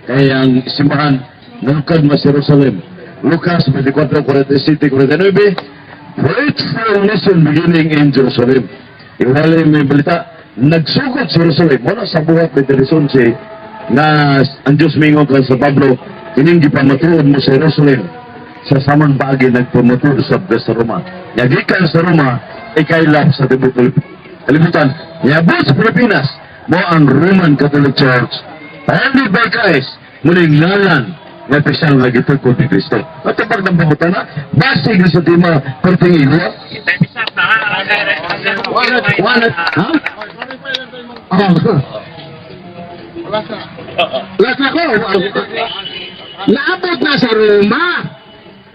Speaker 2: Kaya ang simbahan nalukad mas Jerusalem. Lucas 24:47-49, Great nation beginning in Jerusalem. Iwalay may balita, nagsugod sa Jerusalem. Wala sa buhat may tereson si na ang Diyos mingon ka sa Pablo, ining gipamatuod mo sa Jerusalem. Sa samang bagay nagpamatuod sa Roma. Nagikan sa Roma, ikailap sa tibok kalibutan. Yabot sa Pilipinas, mo ang Roman Catholic Church, founded by Christ, muling ngalan nga pisang nagitukod ni Kristo. At ang pagdambahutan na, basig sa tima, perting ilo. Wanat, ha?
Speaker 4: Last na ko, naabot na sa Roma,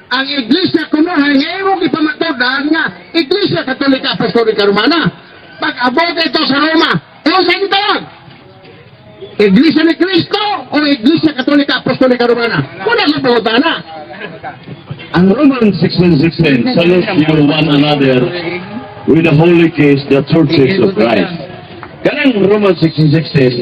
Speaker 4: ang Iglesia kunuhan nga imong ipamatudan nga Iglesia Katolika Apostolika Romana. Pag-abot ito sa Roma, ano sa gitawag? Iglesia ni Cristo o Iglesia Katolika Apostolika Romana? Wala sa pangutana.
Speaker 2: Ang Roman 16:16, salute you one another with the holy kiss, the churches of Christ. Kanang Roman 16:16,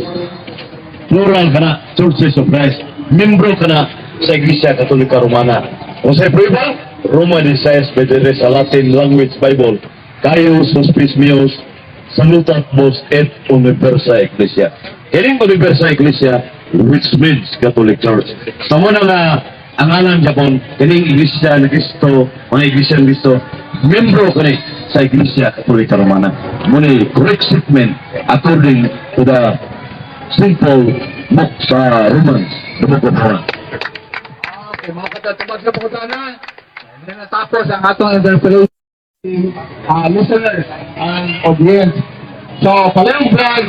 Speaker 2: plural ka na, churches of Christ. Membro ka na sa Iglesia Katolika Romana. O sa prueba, Romani says vedere sa Latin language Bible, Caius hospis meus, salutat vos et universa ecclesia. Ining universa ecclesia, which means Catholic Church. Sa muna nga, ang alam Japon, kining iglesia ni Cristo, mga iglesia ni Cristo, membro kani sa iglesia Katolika Romana. Muna correct statement according to the simple book sa Romans, the book of Romans.
Speaker 1: Okay, mga katatubag sa pagkutanan, hindi natapos ang atong interpellation, listeners and audience. So, palang vlog,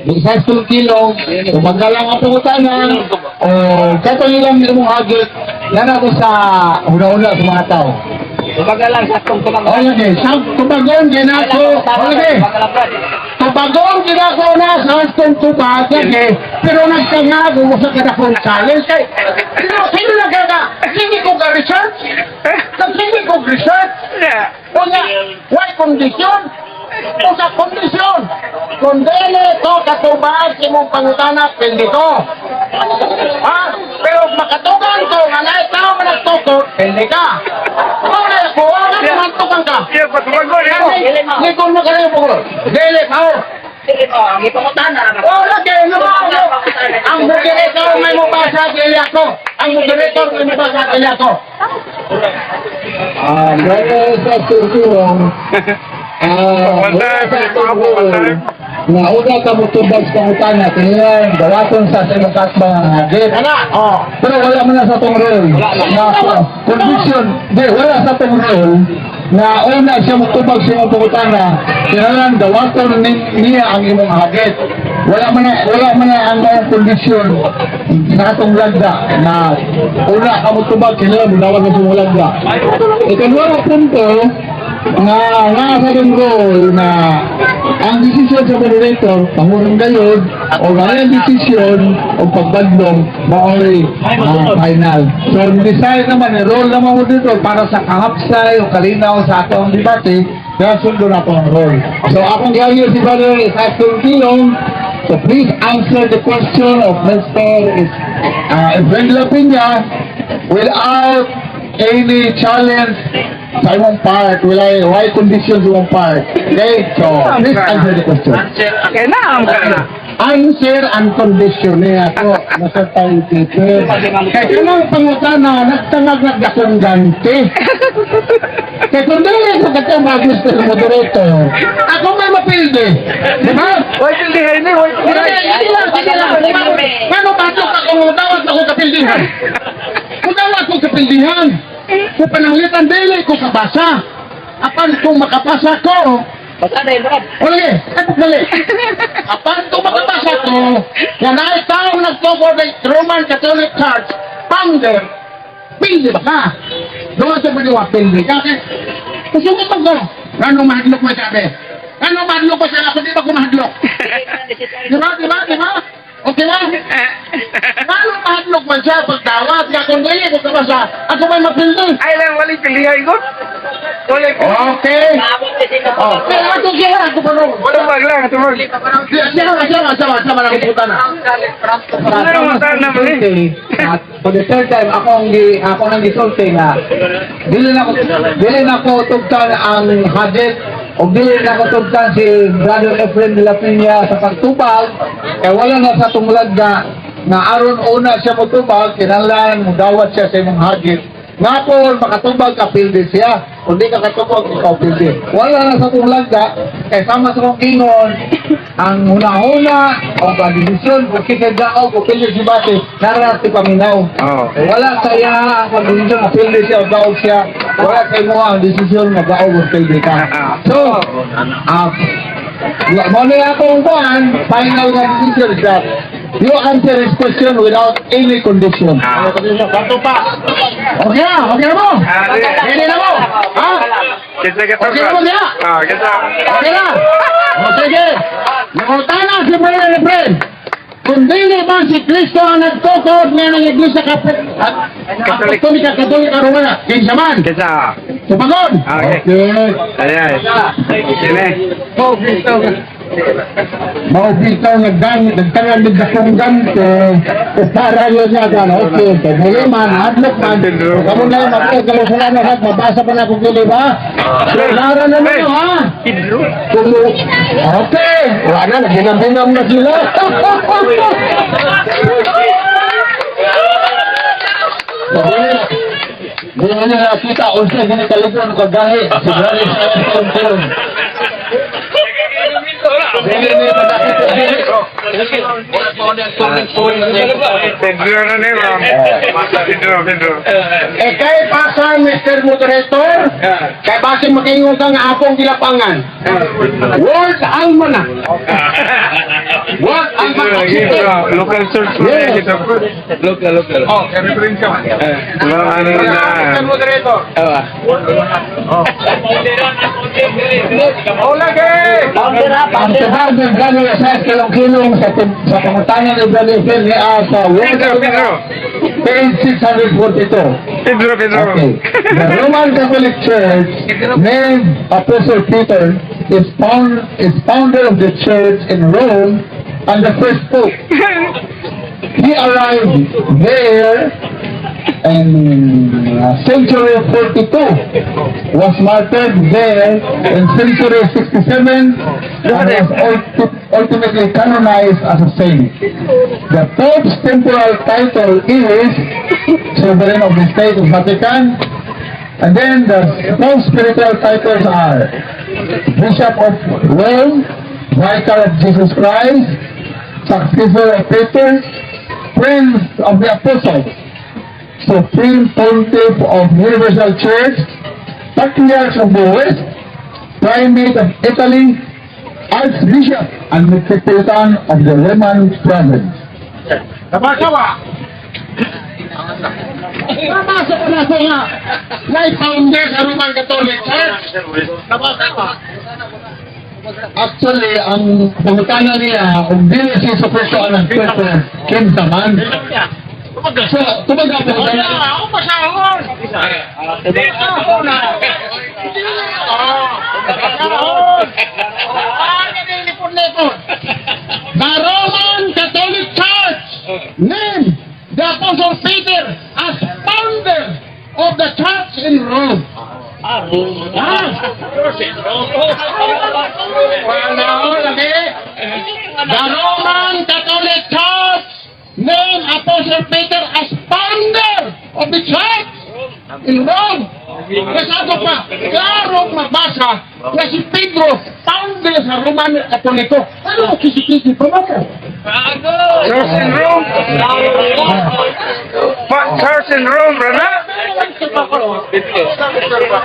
Speaker 1: Isas kong kilong, kumagalang ang pagkutanan, o katulilang mong hagit, yan ako sa una-una sa mga tao.
Speaker 3: Kumagalang sa itong
Speaker 1: O lagi, sa tubagon, ginako, o lagi, tubagon, ginako na sa astong tubag, lagi, pero nagkangag, sa kadakong challenge, kay, sino nagkaga, hindi ko ka-research, hindi ko research, o nga, why kondisyon, o sa kondisyon, kung dili to katubag si mong pangutana, pindi ko. Ha? Pero makatugan ko, nga na ikaw man nagtukot, pindi ka. Kung na ako, nga naman tukang ka. Hindi ko na kayo po. Dili ka.
Speaker 3: Ang ipangutana naman.
Speaker 1: O, lagi, ang moderator may mabasa, dili ako. Ang moderator may mabasa, dili ako. Dahil sa surturong, nauna ka mo tubag sa utana, kaya gawaton sa sinukat mga hagit. Pero wala man na sa tong role. Na condition, wala sa tong role na una siya mo tubag sa imong utana, kailangan gawaton niya ang imong hagit. Wala man na ang mga kondisyon sa atong lagda na una ka mo tubag, kailangan dawat sa imong lagda. Ikalawang punto, nga sa itong role na ang desisyon sa moderator, pangurong gayod, o nga ang desisyon o pagbadlong, maoy final. So, decide naman, role naman mo dito para sa kahapsay o kalinaw sa atong debate, kaya sundo na itong role. So, akong gawin si Brother Isaac Kilong, so please answer the question of Mr. Efren Lapina without any challenge sa imong part, why conditions imong part. Okay? So, please answer the question.
Speaker 3: Kaya na, ang gana.
Speaker 1: Answer and condition niya ako. Nasa tayo dito. Kaya kanang pangutana, nagtangag na dakong ganti. Kaya kung dili ko katang Mr. Moderator, ako may mapilde. Di ba?
Speaker 3: Huwag pildihin eh, huwag
Speaker 1: Sige lang. Ano ba ito kung dawat ako kapildihan? Kung dawat ko kapildihan, kung pananglitan dili ko kabasa. Apan kung makapasa ko,
Speaker 3: Basta na yun, Brad.
Speaker 1: o lagi, eto dali. Apan kung makapasa ko, yan ay tao nagtoko ng Roman Catholic Church, founder, pindi ba ka? Doon sa pwede pindi ka. Kusungin mo ko. Ano mahadlok mo sabi? Ano mahadlok ko sa ako? Di ba kumahadlok? Di ba? Okay ba? Paano mahadlok man siya pagdawat? Kaya kung dili ko kabasa, ako may mapildi.
Speaker 3: Ay lang, walang pilihan ko. Walang
Speaker 1: Okay. Kaya ako siya, ako pa rin.
Speaker 3: Tumag lang, tumag.
Speaker 1: Sama lang puta na.
Speaker 3: Ano naman tayo na mali?
Speaker 1: For the third time, ako nang gisulti nga dili na ko tugtan ang hadith o dili na ko tugtan si Brother Efren de la Peña sa pagtubag kaya wala na sa tumulad na aron una siya magtubag kinahanglan mudawat siya sa imong hadith nga po makatubag kapildi siya kung di ka katubag ikaw pildi wala na sa tumulad kaya sama sa kong kingon ang huna-huna o pag-desisyon kung kikagao kung pildi si Bate narati paminaw wala saya ang pag-desisyon na pildi siya o gaog siya wala kayo mo ang desisyon na gaog o pildi ka so mo na akong kuhan final na decision is that you answer this question without any condition kanto pa okay na mo ready na mo
Speaker 3: Kita
Speaker 1: okay na mo niya
Speaker 3: kita.
Speaker 1: okay na o sige nakutana si Brother Efren kung dili ba si Cristo ang nagtukod nga ng Iglesia Katolika Romana kinsa man
Speaker 3: Kita.
Speaker 1: sumagon
Speaker 3: Okay.
Speaker 1: okay
Speaker 3: Ayan. Sini.
Speaker 1: oh Cristo
Speaker 4: Maubitaw nagtangan ng dakong ganto, para yun niya kan, okay, kaya man, hadlok man, kamu na yung magkagalusulan na mabasa pa na kung gili ba? Nara na nyo ha? Okay, wala na, ginam-ginam na sila. Hindi na nakita, unsa gini kalipon ko dahil sigurado sa kalipon. Hindi na nakita dili. Kay pasang Mr. Moderator, kay basing makingon ka nga akong gilapangan. Word Almana. Word Almana.
Speaker 3: Local source mo na kita. Local. Oh, reference ka. Ano na?
Speaker 4: Mr. Moderator. Ang tebal ng gano'n sa kilong-kilong sa pangutangan ng Balifen ni Asa, page 642.
Speaker 3: Pedro.
Speaker 4: Okay. The Roman Catholic Church, named Apostle Peter, is founder of the church in Rome and the first pope. He arrived there in century 42, was martyred there in century 67, and was ultimately canonized as a saint. The Pope's temporal title is Sovereign of the State of Vatican, and then the Pope's spiritual titles are Bishop of Rome, Vicar of Jesus Christ, Successor of Peter, Prince of the Apostles, Supreme Pontiff of Universal Church, Patriarch of the West, Primate of Italy, Archbishop and Metropolitan of the Roman Province. Nabasa ko na nga, na-founder sa Roman Catholic Church. Actually, ang pangutana nila, kung dili si Jesucristo ang Kristo, kinsa man. So, tumaga po ba na? Ako pasahon! The Roman Catholic Church named the Apostle Peter as founder of the church in Rome. The Roman Catholic Church named Apostle Peter as founder of the church in Rome. Kasado pa, klarong mabasa na si Pedro, founder sa Roman Katoliko. Ano kisi-kisi pa mo?
Speaker 3: Church in Rome? Church in Rome, Rana?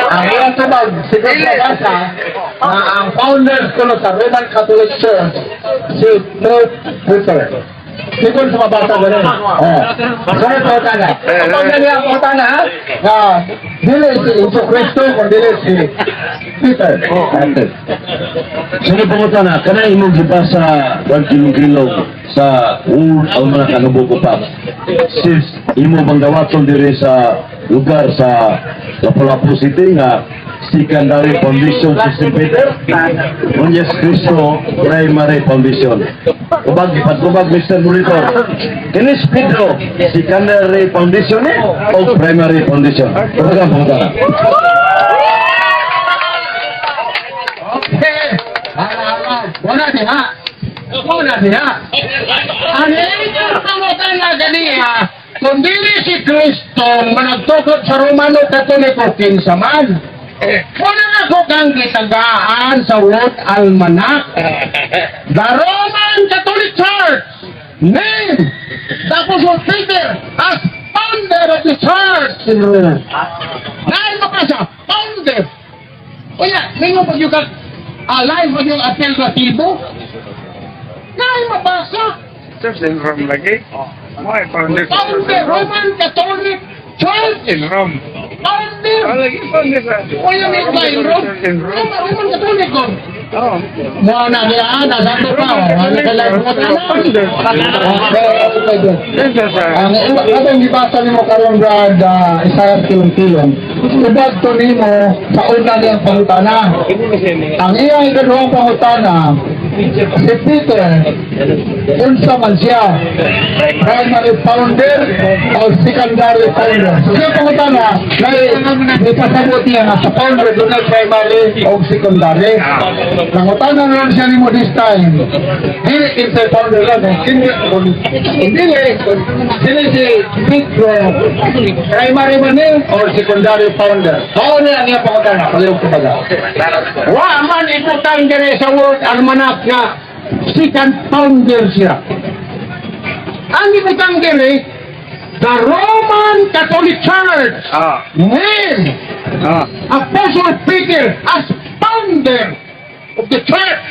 Speaker 4: Ang ilang tabag, siguro sa basa, na ang founders ko sa Roman Catholic Church, si Pope Peter. Siguro sa mabasa ganun. Sorry po tana. Kapag naliya po tana, dili si Jesucristo, kung dili si Peter.
Speaker 2: Sino po na, kanay mo giba sa Pagkilong-kilong sa ang mga kanubuko pa. Sis, imo bang gawaton diri sa lugar sa Lapu-Lapu City nga Secondary Foundation System Peter? Unyas Cristo Primary Foundation. Kubag Mr. Monitor. Kinis Pedro, Secondary Foundation o Primary Foundation? Kubag ang pangutana.
Speaker 4: Wala diha. Wala diha. Ang ilang pangutan na ganiya, kung dili si Kristo managtukod sa Romano Katoliko kinsa man. Wala ako kang gitagaan sa Word Almanac. The Roman Catholic Church named the Apostle Peter as founder of the church in Rome. Dahil makasa, founder. Kaya, ninyo pag yung alive pag yung alternatibo, dahil mabasa.
Speaker 3: Church in Rome lagi? Why founder?
Speaker 4: Founder, Roman Catholic Church
Speaker 3: In Rome.
Speaker 4: founder.
Speaker 3: Lagi founder sa...
Speaker 4: Wala may iba in Rome.
Speaker 3: In Rome.
Speaker 4: Roman Catholic ko.
Speaker 3: Oh.
Speaker 4: Mga nagilaan, nasato pa. Ano ka lang po ang atong gibasa nimo karon Brad Isaiah kilong-kilong. Ubad to nimo sa una niyang pangutana. Ang iyang ikaduhang pangutana,
Speaker 1: si Peter, unsa man siya, primary founder o secondary founder. So siya pangutana, may pasabot niya na sa founder doon na primary o secondary. Pangutana naman siya ni mo this time. Hindi kinsa founder lang, hindi si Pedro, primary man o secondary founder. Kao niya niya pangutana, palihog ko baga.
Speaker 4: Wa man ibutang dire sa World Almanac nga second founder siya. Ang ibutang dire, the Roman Catholic Church named Apostle Peter as founder of the church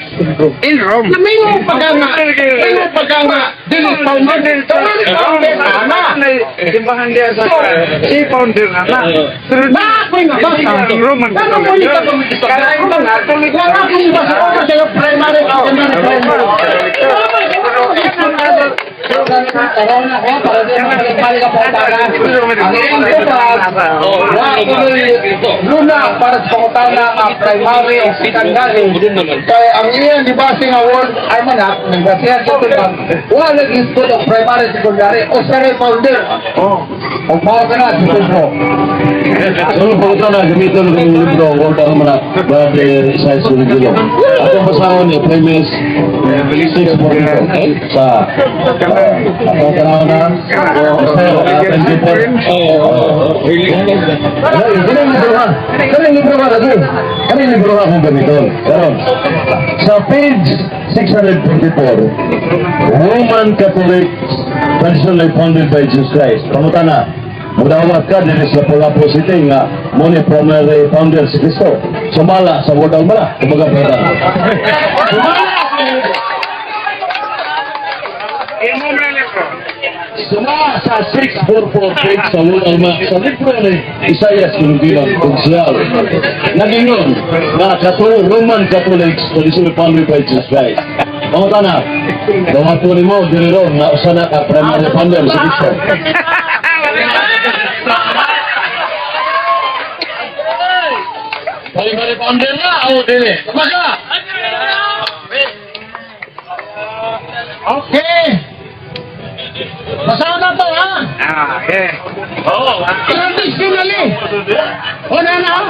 Speaker 4: in Rome. Namingo paganga, dili founder, founder na.
Speaker 3: Simbahan dia sa si founder na.
Speaker 4: Na ako nga basta.
Speaker 3: Roman
Speaker 4: Catholic. Karang mga Catholic. Wala akong basta ko sa primary Luna para sa pangutana ang primary o secondary. Kaya ang iyan di ba nga World Almanac nagbasihan sa ito wala naging school of primary secondary o sa founder. O mga ka na si Pedro.
Speaker 6: Ano po ito na gamitin ng libro World Almanac Brother Isaiah Suligulo. At ang basahan ni Premise 644 sa atong tanaw na Kanang libro ka lagi. Kanang libro ka kung gamitin. Pero sa page 624, Roman Catholic traditionally founded by Jesus Christ. Pamuta na. Mudawat ka din sa Lapu-Lapu City nga muna primary founder si Cristo. Sumala sa World Almanac. Kumbaga pera. Sumala sa 644 page sa World Almanac. Sa libro ni Isaiah Suligulo Konsehal. Nagingon na Roman Catholics traditionally founded by Jesus Christ. Pamuta na. Dawa po ni mo, diniro na usana ka primary founder si Cristo. Primary founder na o dili? Maka!
Speaker 4: Okay. Basahan na to ha. Traditionally. O na.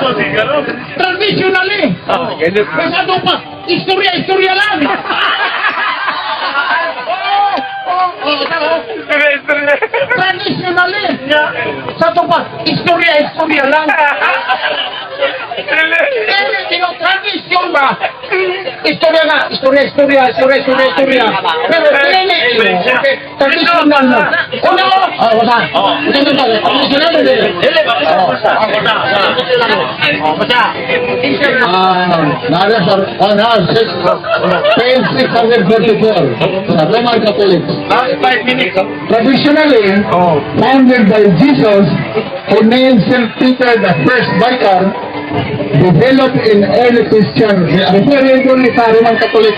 Speaker 4: Traditionally. Basta to pa. Istorya lang. Traditionally. Sa to pa. Istorya lang. Tradisyon ba? Istorya nga. Istorya. Pero traditional na. Ano? Basta. Traditional na din.
Speaker 1: Nada sa page 644 sa Roman Catholic. Traditionally founded by Jesus, who named St. Peter the first vicar, developed in early Christian. Ang period ni sa Roman Catholic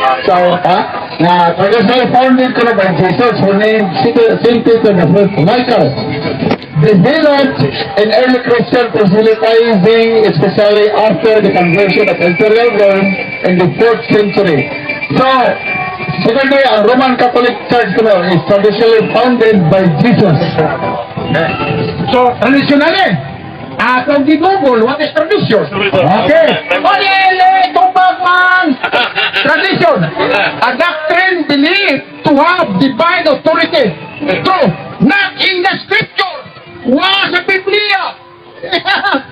Speaker 1: na traditionally founded by Jesus, who named St. Peter the first vicar, developed in early Christian proselytizing, especially after the conversion of Imperial Rome in the 4th century. So, secondly, ang Roman Catholic Church is traditionally founded by Jesus.
Speaker 4: So, traditionally, atong gigugol, what is tradition? Okay. Tupag man! Tradition. A doctrine believed to have divine authority. True. Not in the scripture. Wa sa Biblia.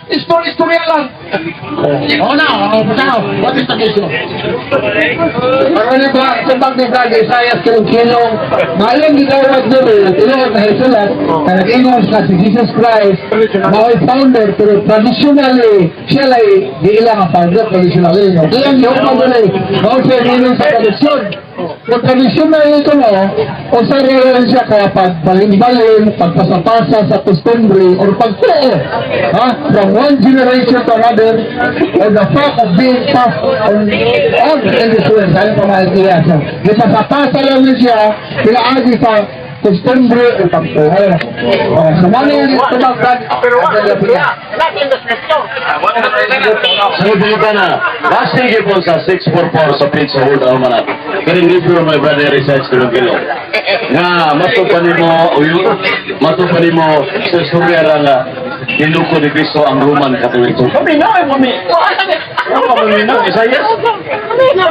Speaker 4: Istorya lang. What is tradition?
Speaker 1: Ano ba, sa pagdibag Isaiah Suligulo, malang gitawag doon, tinawag na Hesulat, na nag-ingos na si Jesus Christ, na founder, pero traditionally, siya ay di ilang ang founder, traditionally. Kaya yung founder ay, siya rin sa tradisyon. Kung traditional ito o sa rin siya kaya pagbalin-balin, pagpasapasa sa costumbre, or pagtuo, from one generation to another, or the fact of being passed on in this world, sabi pa makikita siya. Ipasapasa lang siya, pinaagi sa costumbre o pagtuo. Sa mga yung tumagdag,
Speaker 6: Sa ibig na, last thing po sa 644 sa page sa World Almanac. Kaning libro my brother research ko kilo. Nga matupan mo sa istorya ra nga ginuko ni Kristo ang Roman Catholic. Kami na kami. Kami na Isaias.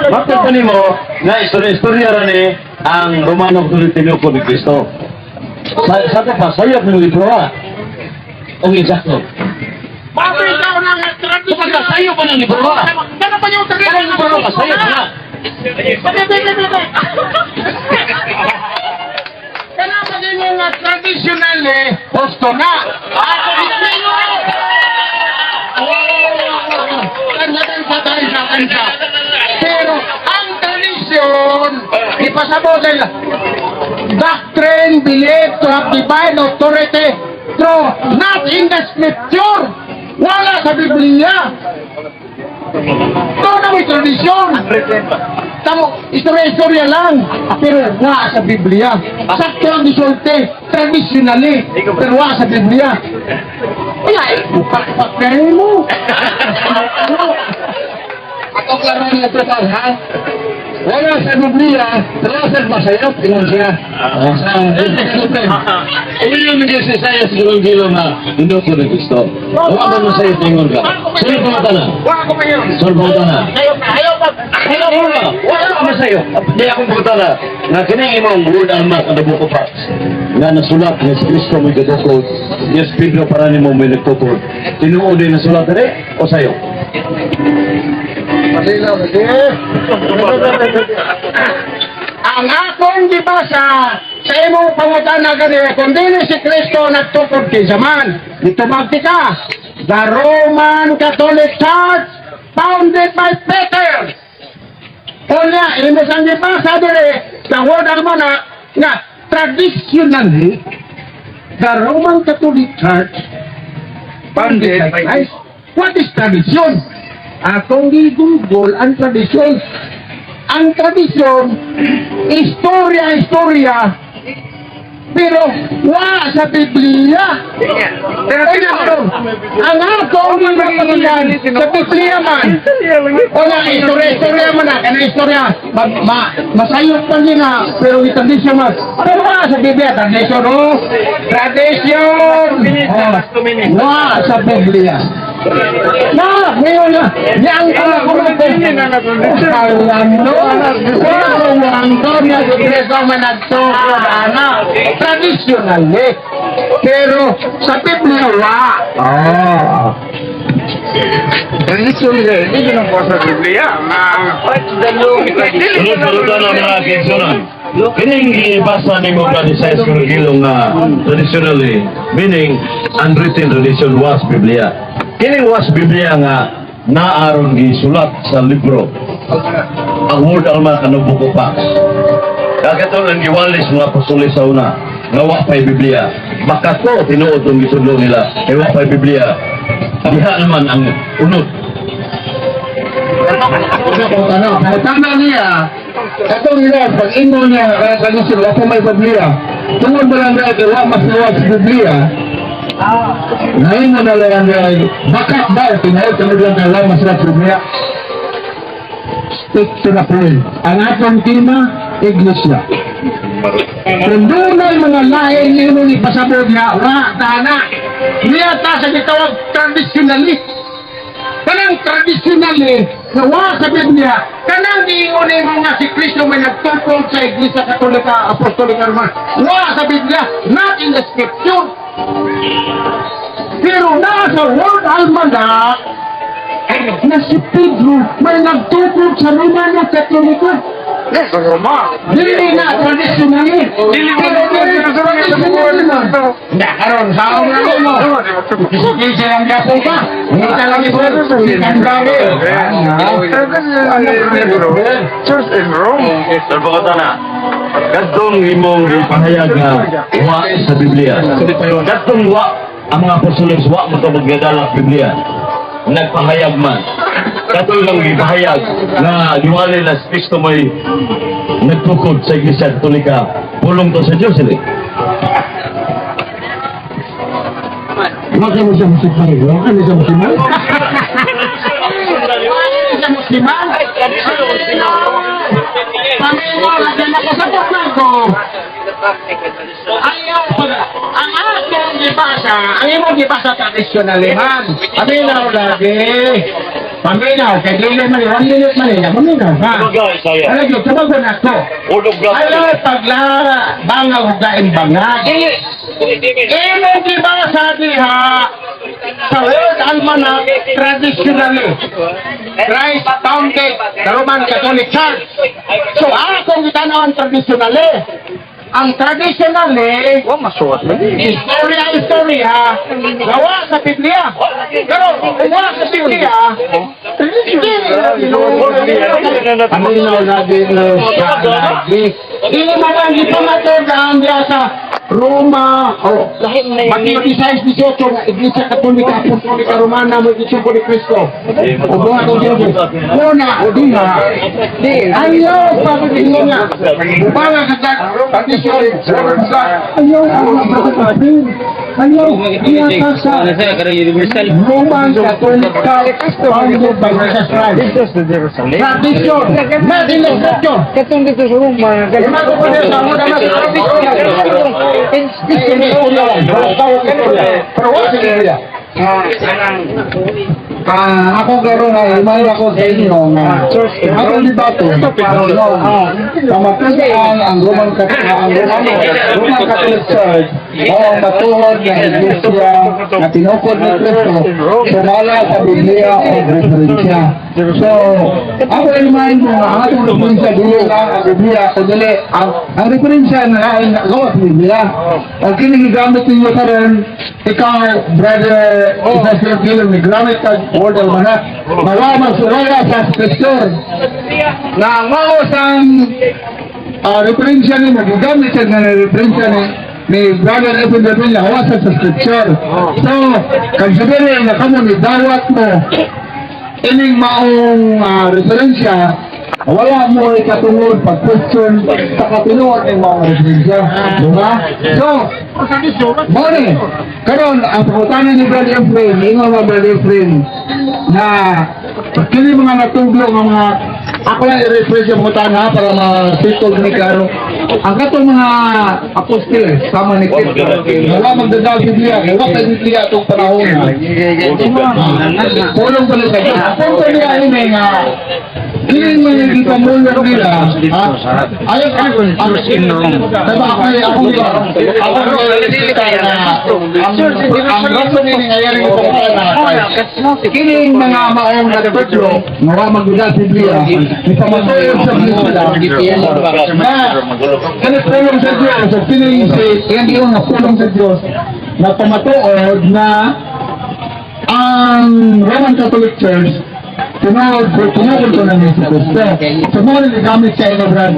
Speaker 6: Matupan mo nga istorya ra ni ang Romano Catholic ginuko ni Kristo. Sa pa sayop ng libro ha. Okay, exacto.
Speaker 4: Bakit ikaw nang tradisyon?
Speaker 6: Sayo pa ng libro ha.
Speaker 4: Ano pa yung tradisyon?
Speaker 6: Parang libro ka, sayo pa na.
Speaker 4: Kaya maging mga traditional posto na. Ako dito kansa. Pero ang tradisyon, ipasabot nila. Doctrine, belief to have divine authority through not in the scripture. Wala sa Biblia. Ito na may tradisyon. Tamo, istorya lang. Pero wala sa Biblia. Sakto ang disulti. Traditionally. Pero wala sa Biblia. Kaya, pakpakpakain mo. Ako klaro na ito, ha? Wala sa Biblia, terasa masayap dengan siya.
Speaker 6: Ini yung naging si Isaias gilong-gilong na inuko ni Kristo. Huwag ka masayap tingol ka. Sino pumunta na?
Speaker 4: Wala ko pa yun.
Speaker 6: Sino pumunta na?
Speaker 4: Ayaw pa.
Speaker 6: Wala ka masayap. Hindi ako pumunta na. Nga kining imong word almat ang nabuko pa. Nga nasulat ni si Kristo may gadukod. Yes, Pedro para ni mo may nagtukod. Tinuod din nasulat rin o sayo?
Speaker 4: Ang akong gibasa sa imong pangutana gani kung dili si Kristo nagtukod kay zaman. Dito magtika. The Roman Catholic Church founded by Peter. Kanya, imo sang gibasa dili sa word almana nga traditionally the Roman Catholic Church founded by Christ. What is tradition? Akong gigugol ang tradisyon. Ang tradisyon, istorya, pero wala sa Biblia. Pero ang akong gigugol sa Biblia man, wala, istorya man na, kana istorya, masayot pa niya na, pero tradisyon man. Pero wala sa Biblia, tradisyon, tradisyon, wala sa Biblia. Na, ngayon na, yang kalakulitin Orlando na si Kristo managtukod, anak, traditionally. Pero sa Biblia,
Speaker 3: Traditionally, hindi ko po sa Biblia.
Speaker 6: Tulad na mga kinsunan. Kining ibasa ni mo pa ni Isaias gilong na traditionally, meaning unwritten tradition was Biblia. Kining was Biblia nga naaron gisulat sa libro. Ang word alma kanubuko pa. Kagatoon ang giwalis mga apostol sa una, nga wa pa'y Biblia. Baka to tinuod ang gisudlo nila, ay wa pa'y Biblia. Diha naman ang unod.
Speaker 4: tama niya, katong nila, pag ino niya, tradisyon, wala may Biblia. Tungod ba lang dahil, wala mas nawa sa Biblia, ngayon mo na lang dahil, bakat ba, tinahod ka lang dahil, wala mas nawa sa Biblia. Stick to the point. Ang atong tema, Iglesia. Kung doon ay mga lahi niyo nung ipasabog niya, wala, tana. Niya ta sa gitawag traditionally. Kanang traditionally, nawa sa Biblia, kanang diingunin mo nga si Kristo may nagtungkol sa Iglesia Katolika, Apostolika Roman. Wala sa Biblia, not in the Scripture. Pero nasa Word Almanac, na si Pedro may nagtungkol sa Romana Katolika.
Speaker 3: Yes, Roma.
Speaker 4: Dili na traditionally.
Speaker 3: Dili mo
Speaker 4: traditionally man. Hindi, karon sa mga mo. Hindi silang gapo pa. Hindi talang ibo. Hindi
Speaker 3: Church in Rome.
Speaker 6: Terpakota na. Kadtong imong ipahayag nga wa sa Biblia. Kadtong wa ang mga apostolos wa mo magdadala sa Biblia. Nagpahayag man. Kadtong lang ipahayag na diwali na si Kristo may nagtukod sa Iglesia Katolika. Pulong to sa Diyos, hindi.
Speaker 4: Maka mo siya musiman. Maka mo siya musiman. Siya musiman. Pamilya basa, ang imo gibasa tradisyonalihan. Paminaw lagi. Paminaw, kay dili man 1 minute man niya, paminaw ha. Ano yun, tumagon ako. Alam, paglara, bangaw hugain bangag. Imo gibasa diha, sa World Almanac, traditionally, Christ founded the Roman Catholic Church. So, akong gitanaw ang traditionally. Ang traditionally, istorya, gawa sa Biblia. Pero, gawa sa Biblia, paminaw lagi lagi. Hindi man ang ipamatulaan diya sa Roma, o Mateo 16:18, na Iglesia Katolika, Apostolika Romana, mo Iglesia ni Cristo. O buha ko Diyos. Una, o diha. Ayaw, pagkakita niya. Bubanga ka tradisyon. Ayaw, ayaw, iyaka sa Roman Katolika, founded by Jesus Christ. Tradisyon, not in the scripture.
Speaker 7: Katong dito sa Roma,
Speaker 4: Imago ko niya sa mga naman sa tradisyon.
Speaker 1: Ako garo na imahin ako sa inyo nga ako libato pamatusan ang Roman Catholic Church o ang matuhod na iglesia na tinukod ni Cristo sumala sa Biblia o referensya. So, ako imahin mo nga ang atong referensya dili lang ang Biblia o dili ang referensya na gawa sa Biblia. O kinigigamit ninyo sa rin, ikaw, brother, isa sila kilong nigamit ka World Almanac. Mawaman suraya sa scripture na ang mausang referensya ni magigamit siya na referensya ni brother Evan Davila hawasan sa scripture. So, considering na kamo ni dawat mo ining maong referensya, wala mo ikatungod pag-question sa katinuod ng mga referensya. Diba? So, morning, karon ang pagkutanan ni Brother Efrain, ingon mga Brother Efrain, na kini mga natuglo mga ako lang i-reference yung mga ha para ma-settle ni Claro. Ang katong mga apostoles, sama ni Cristo, wala magdadaw Biblia, wala sa Biblia itong panahon. Kulong pala kayo. Kung kami ay nga, kini mga ipamulong nila, ayaw ako, diba ako ang rason nila ngayon yung pagkakala kini mga maong natutlo, mga magdadaw Biblia, ipamatuloy sa Biblia, na kanipulong sa Diyos, at pinaisip, yan yung napulong sa Diyos, na pamatuod na ang Roman Catholic Church tunod ko na ni Cristo. Sumunod ni gamit sa inyo, Brad,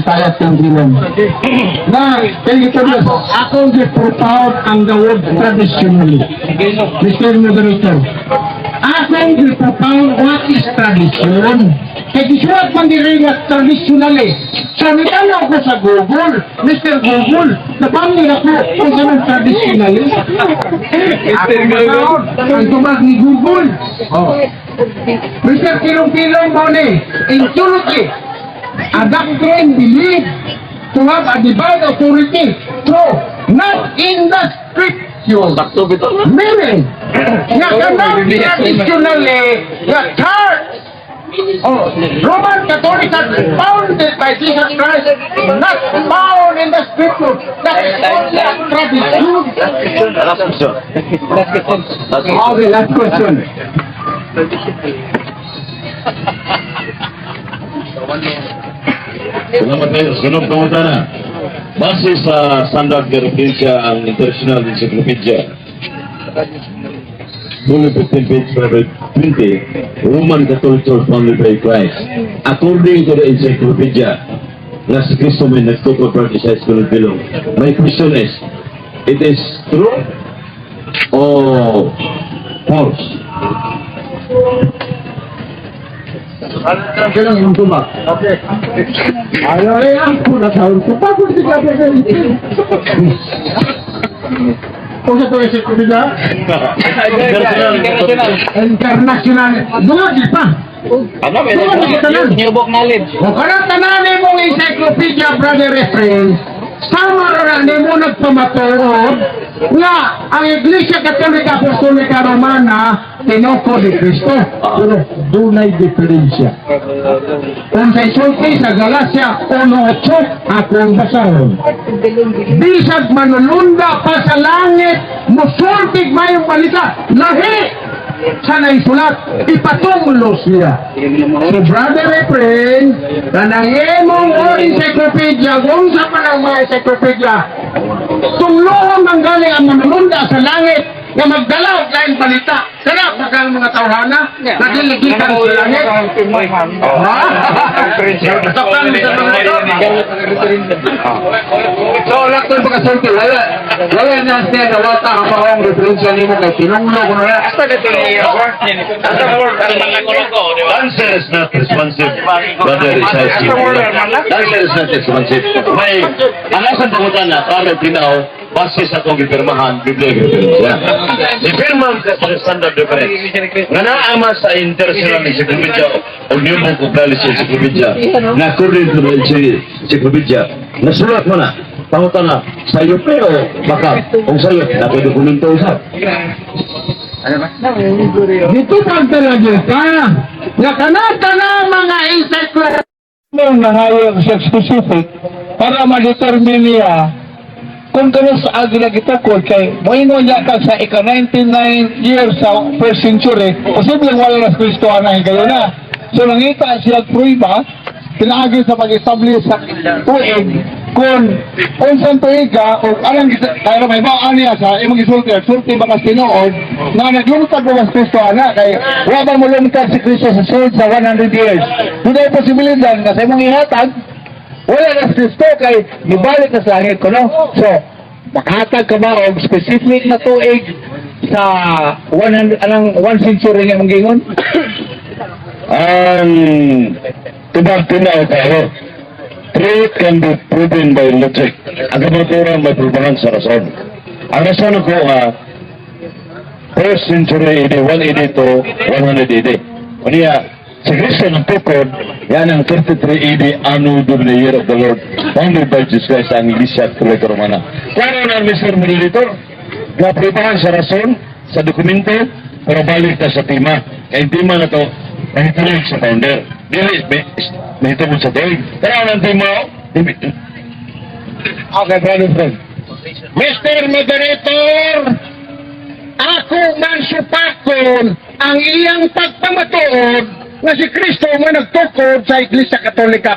Speaker 1: sayas ng bilong. Na, kaya ito Diyos, ako gi-propound ang the word traditionally. Mr. Moderator, ako gi-propound what is tradition. Kaya gisulat man din nga traditionally. So, nitala ako sa Google, Mr. Google, napamili ako kung anong traditionally. Ang tumag ni Google. Mr. Kilong-Kilong mo ni, intuloy, a doctrine believed to have a divine authority. So, not in the scripture. Meaning, nga kanang traditionally, the church, Roman Catholic Church founded by Jesus Christ, not found in the scripture. That's only a tradition. Okay, last question.
Speaker 6: Salamat kayo. Sunod pangutana. Base sa standard na referensya ang International Encyclopedia, Volume 15, page 520, Roman Catholic Church founded by Christ. According to the encyclopedia, na si Cristo may nagtukod para sa Eskulong Bilong. My question is, it is true or false?
Speaker 1: Kailang yung tubak. Okay. Ayaw ang pula sa urto. Pagod si Gabi ka ito. Kung sa tuwing siko nila? International. Dumagi pa.
Speaker 7: ano, may nirobok knowledge.
Speaker 4: Kung karang tanan mong encyclopedia, Brother Efrain, Sama ra ni mo nagpamatuod nga ang Iglesia Katolika Apostolika Romana tinuko ni Kristo. Pero dunay diferensya. Kung sa isulti sa Galacia 1:8 akong basahon. Bisag manulunda pa sa langit, musultig mayong balita, lahi sa naisulat, ipatunglos niya. So brother and friend, kanang imong o encyclopedia, kung sa panang mga encyclopedia, tunglohon ang galing ang manulunda sa langit, nga magdala og lain balita. Sarap na kang mga tawhana, na diligitan sa langit. Takpan mo sa mga ito. So, lahat ko pagkasulti, wala na siya na wata ang pahong referensya ni mo kay tinunglo ko na.
Speaker 2: Answer is not responsive. Brother Isaiah. Answer is not responsive. May alasan pangutan na para tinaw base sa kong gipirmahan, Biblia gipirmahan. Gipirmahan ka sa standard difference. Nga naama sa international encyclopedia o niyong kumpali sa encyclopedia na according to the encyclopedia, nasulat mo na, pangutan na, sa'yo pero baka kung sa'yo, nakidokumento usap.
Speaker 4: Dito pag talaga ka, nakanata na mga encyclopedia nangayang sa specific para ma-determine niya kung kano sa agila gitukod kay moingon niya ka sa ika-99 years sa first century, posibleng wala na Kristohanan kayo na. So nangita siya pruiba, pinaagi sa pag-establish sa tuig kung saan tuig ka o alang kaya may baan niya sa imong isulti baka sinuod na naglungtad mo mas Kristohanan kay wala mo lumtad si Kristo sa sword sa 100 years. Hindi ay posibilidad nga sa imong ihatag wala na si Kristo kay gibalik na sa langit ko, no? So, makahatag ka ba o specific na tuig sa 100, anong 1 century nga mong gingon?
Speaker 6: Tinaw tayo. Truth can be proven by logic. Ang kapaturan may prubahan sa rason. Ang rason ko first century AD, 180 to 100 AD. Kuniya, si Kristo ng tukod, yan ang 33 AD, Anno Domini, Year of the Lord, founded by Jesus Christ, ang Iglesia Katolika Romana. Kaya na, Mr. Moderator, naprubahan sa rason, sa dokumento, pero balik na sa tima. Kaya yung tima na to, nahituloy sa founder. Dili, nahituloy sa doig. Pero ang tima,
Speaker 4: Okay, brother friend. Mr. Moderator, ako man supakon ang iyang pagpamatuod na si Kristo may nagtukod sa Iglesia Katolika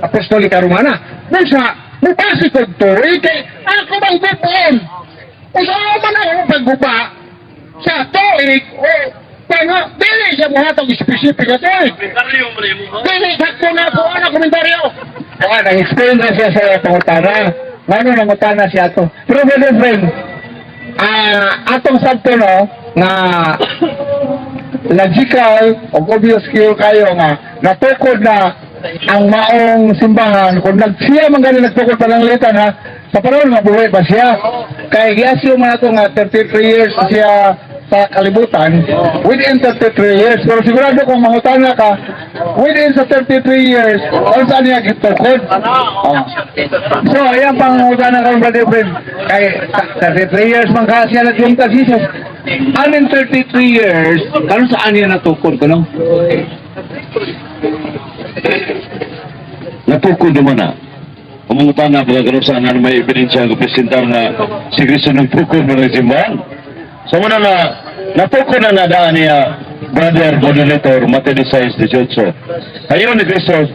Speaker 4: Apostolika Romana. Nung sa mabasi ko ito, kay ako bang bubon? Kung saan man ako pagbuba sa tuig, kaya dili siya mo hatang specific na tuig. Dili, sakto na po ang komentaryo. Okay, nag-explain na siya sa pangutana. Ngayon nangutana siya ito. Pero brother friend, atong sabto no, na logical o obvious kayo nga natukod na ang maong simbahan kung siya man galing nagtukod pa ng litan ha sa panahon nga buhay pa siya kay giasyo man ato nga 33 years siya sa kalibutan within 33 years pero sigurado kung mangutana ka within sa 33 years kung saan niya gitukod so ayan pang mangutana ka brother friend kay 33 years man ka siya nagpunta Jesus anin 33 years kung saan niya natukod ko no?
Speaker 6: natukod naman na. Umungutan na pagka gano'n saan na may ebidensya ang presentar na si Kristo ng tukod ng simbahan. So muna na, natukod na nadaan niya, Brother Moderator, Mateo 16:18. Ayaw ni Kristo,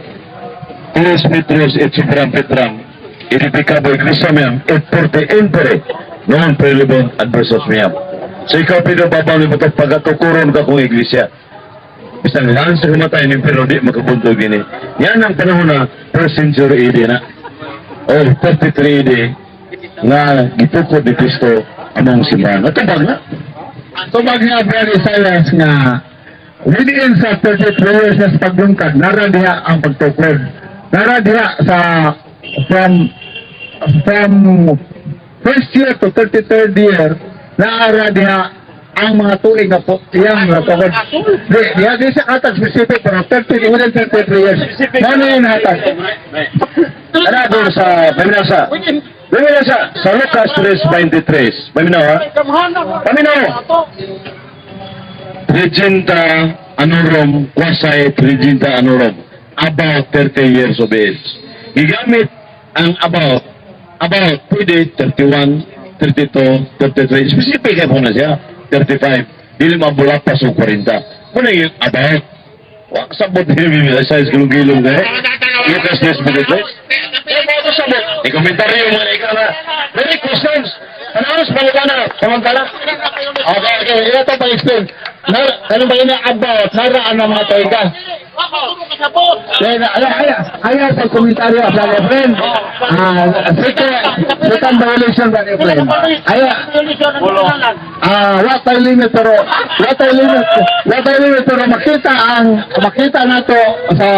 Speaker 6: Tres Petros et Petram, edificabo Cristo miyam, et porte impere, noon prelibon adversos miyam. So ikaw pinababali mo ito pagkatukuron ka kong iglesia. Isang lang sa kumatay ng pero di makabuntog ini. Yan ang panahon na first century AD na. O 33 AD na gitukod ni Kristo among simbahan. Natubag na.
Speaker 4: Tubag nga Brother Silas nga within sa 33 years na sa paglungkad, naradiha ang pagtukod. Naradiha sa from first year to 33rd year, naradiha ang mga tuig na po, iyang natukod. Di sa katag specific, pero 33 years. Ano yung hatag?
Speaker 6: Tara doon sa Paminasa. Sa Lucas 3:23. Paminaw ha? Paminaw. Trijinta Anorum, Kwasay Trijinta Anorum. About 30 years of age. Gigamit ang about, pwede 31, 32, 33. Specific po na siya. 35. Dili mabula pa sa 40. Muna yung about. Wak sabot din yung size gulong-gulong eh. Lucas 3:23. I-komentaryo mo na ikaw na. Many questions. Ano balikan na? Samantala. Okay. Ito pang-explain. Ano ba yun about? Naraan ang mga tayo ka? Ayaw sa komentaryo sa mga friend. Second violation ba ni friend? Ayaw. What I limit pero makita nato sa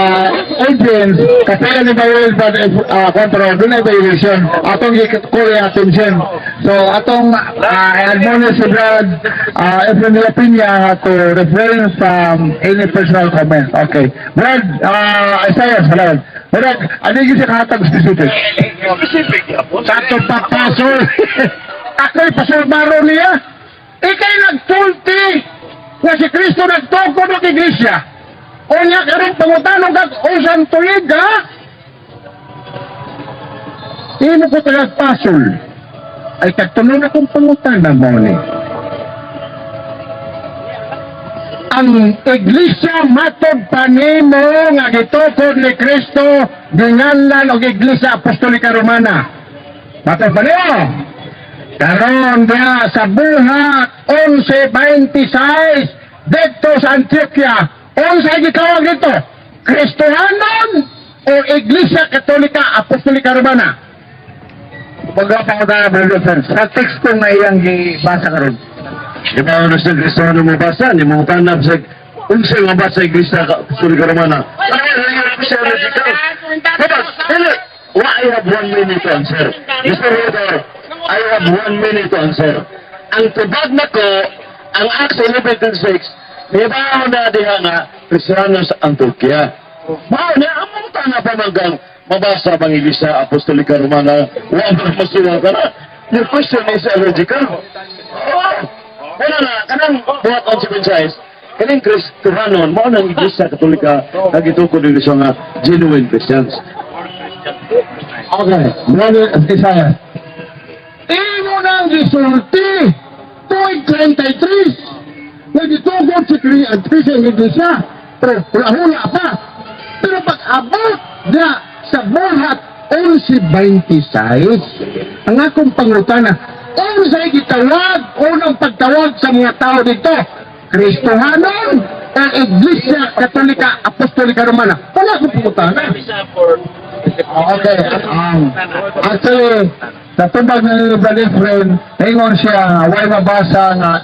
Speaker 6: audience kasi ni violation control doon ay violation atong i-call attention. So atong admonish si Brad if in your opinion to refrain from any personal comment. Okay. Brad, Isaiah, salamat. Brad, ano yung kasi kahatag specific? Sa itong papasol. Ako'y pasulbaro niya. Ika'y nagsulti nga si Kristo nagtukod ng iglesia. O niya ka rin pangutanong kag usang tuyig, ha? Ino ko tagagpasol. Ay kagtuloy na kong pangutanong mo ni. Ang iglesia matod panimo nga gitukod ni Kristo ginganlan og Iglesia Apostolika Romana. Matod panimo. Karon dia sa buhat 11:26 dito sa Antioquia. Unsa gitawag dito? Kristohanon o Iglesia Katolika Apostolika Romana? Pagkapa ko tayo, brother, sa teksto na iyang gibasa karon. Di ba ano sa Kristohanon mo basa? Di mo kanap sa unsa nga basa Iglesia Apostolika Romana? Ano yung siya logical? I have 1 minute to answer. Mr. Reader, I have 1 minute to answer. Ang tubag na ko, ang Acts 11:26, may baho na diha nga, Kristiyanos ang Turkiya. Baho na, among tanga pa manggang mabasa bang Iglesia Apostolika Romana, wala masuwa ka na. Your question is illogical. Wala na, kanang buhat on 7 kaning Kristohanon, mao nang Iglesia Katolika, nagitukod ng Iglesia nga genuine Christians. Okay, brother Isaiah. Imo nang gisulti, tuig 33, nagitugod si Christian Iglesia, pero hula pa. Pero pag-abot na sa buhat 11:26, ang akong pangutana, unsay gitawag, unang pagtawag sa mga tao dito, Kristohanon o Iglesia Katolika Apostolika Romana? Wala akong pangutana. Okay, actually, sa tubag ng brother friend, naingon siya, wala mabasa nga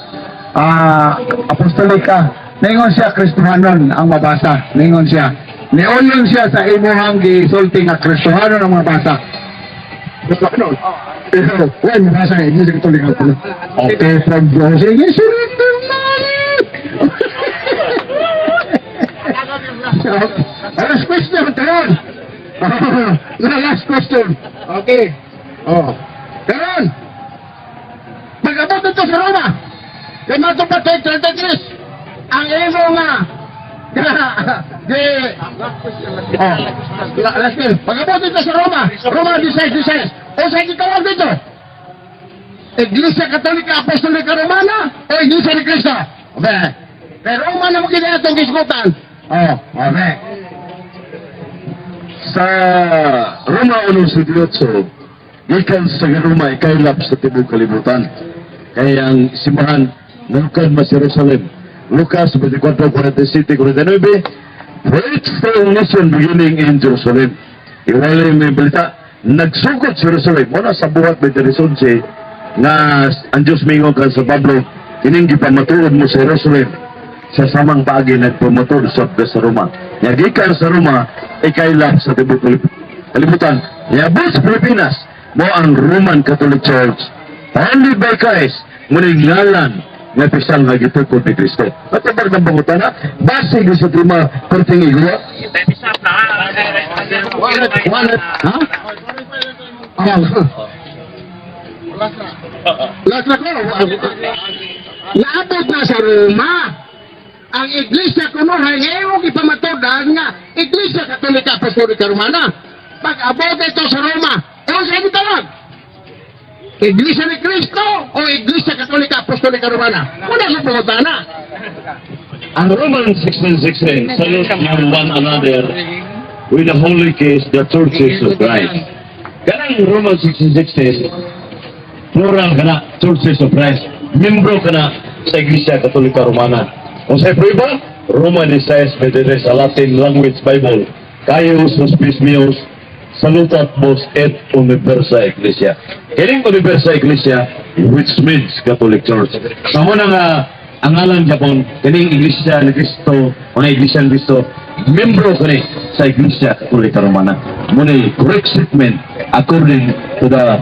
Speaker 6: Apostolika, naingon siya Kristohanon ang mabasa, naingon siya. Niulong siya sa imuhang gisulti nga Kristohanon ang mabasa. Kristohanon? Wala mabasa nga, hindi siya Katolika. Okay, from Diyos, sige, surrender money! Last question, Taron! Last question. Okay. Taron! Pag-abot ito sa Roma, kay Matong 33, ang imo nga, last question. Pag-abot ito sa Roma 16:16, o sa gitawag dito, Iglesia Katolika Apostolika Romana o Iglesia ni Cristo? Okay. Kay Roma na mo kinatong gisgutan. Okay. Sa Roma 1:18, ikan sa Roma ikaylap sa tibok kalibutan. Kaya ang simbahan nalukad mas Jerusalem. Lucas 24:47-49, preach the nation beginning in Jerusalem. Iwalay may balita, nagsugod sa Jerusalem. Muna sa buhat may Jerusalem nga ang Diyos mingon ka sa Pablo, kining gipamatuod mo sa Jerusalem. Sa samang paagi nagpamatuod sa Roma. Nagikan sa Roma, ikaylap sa tibok kalibutan. Yabot sa Pilipinas, mo ang Roman Catholic Church. Founded by Christ, muning ngalan nga pisang nga gitukod ni Kristo. At ang pagdambangutan na, base sa tema perting igwa. Wallet, ha?
Speaker 4: Last na ko. Naabot na sa Roma. Ang Iglesia kuno hayong ipamatodan nga Iglesia Katolika Apostolika Romana. Pag abot ito sa Roma, ano sa inyo tawag? Iglesia ni Cristo o Iglesia Katolika Apostolika Romana? Wala sa pangutana.
Speaker 6: Ang Romans 16:16 salute you one another with the holy kiss, the churches of Christ. Kanang Romans 16:16 plural ka na, churches of Christ. Membro ka na sa Iglesia Katolika Romana. Kung sa iba, Roman says, medere sa Latin language Bible, Caius Hospice Meus, salutat vos et universa Ecclesia. Kining universa Ecclesia, which means Catholic Church. Sa muna nga, ang alam Japon, kining Iglesia ni Cristo, o na Iglesia ni Cristo, membro ka ni sa Iglesia Katolika Romana. Muna correct statement according to the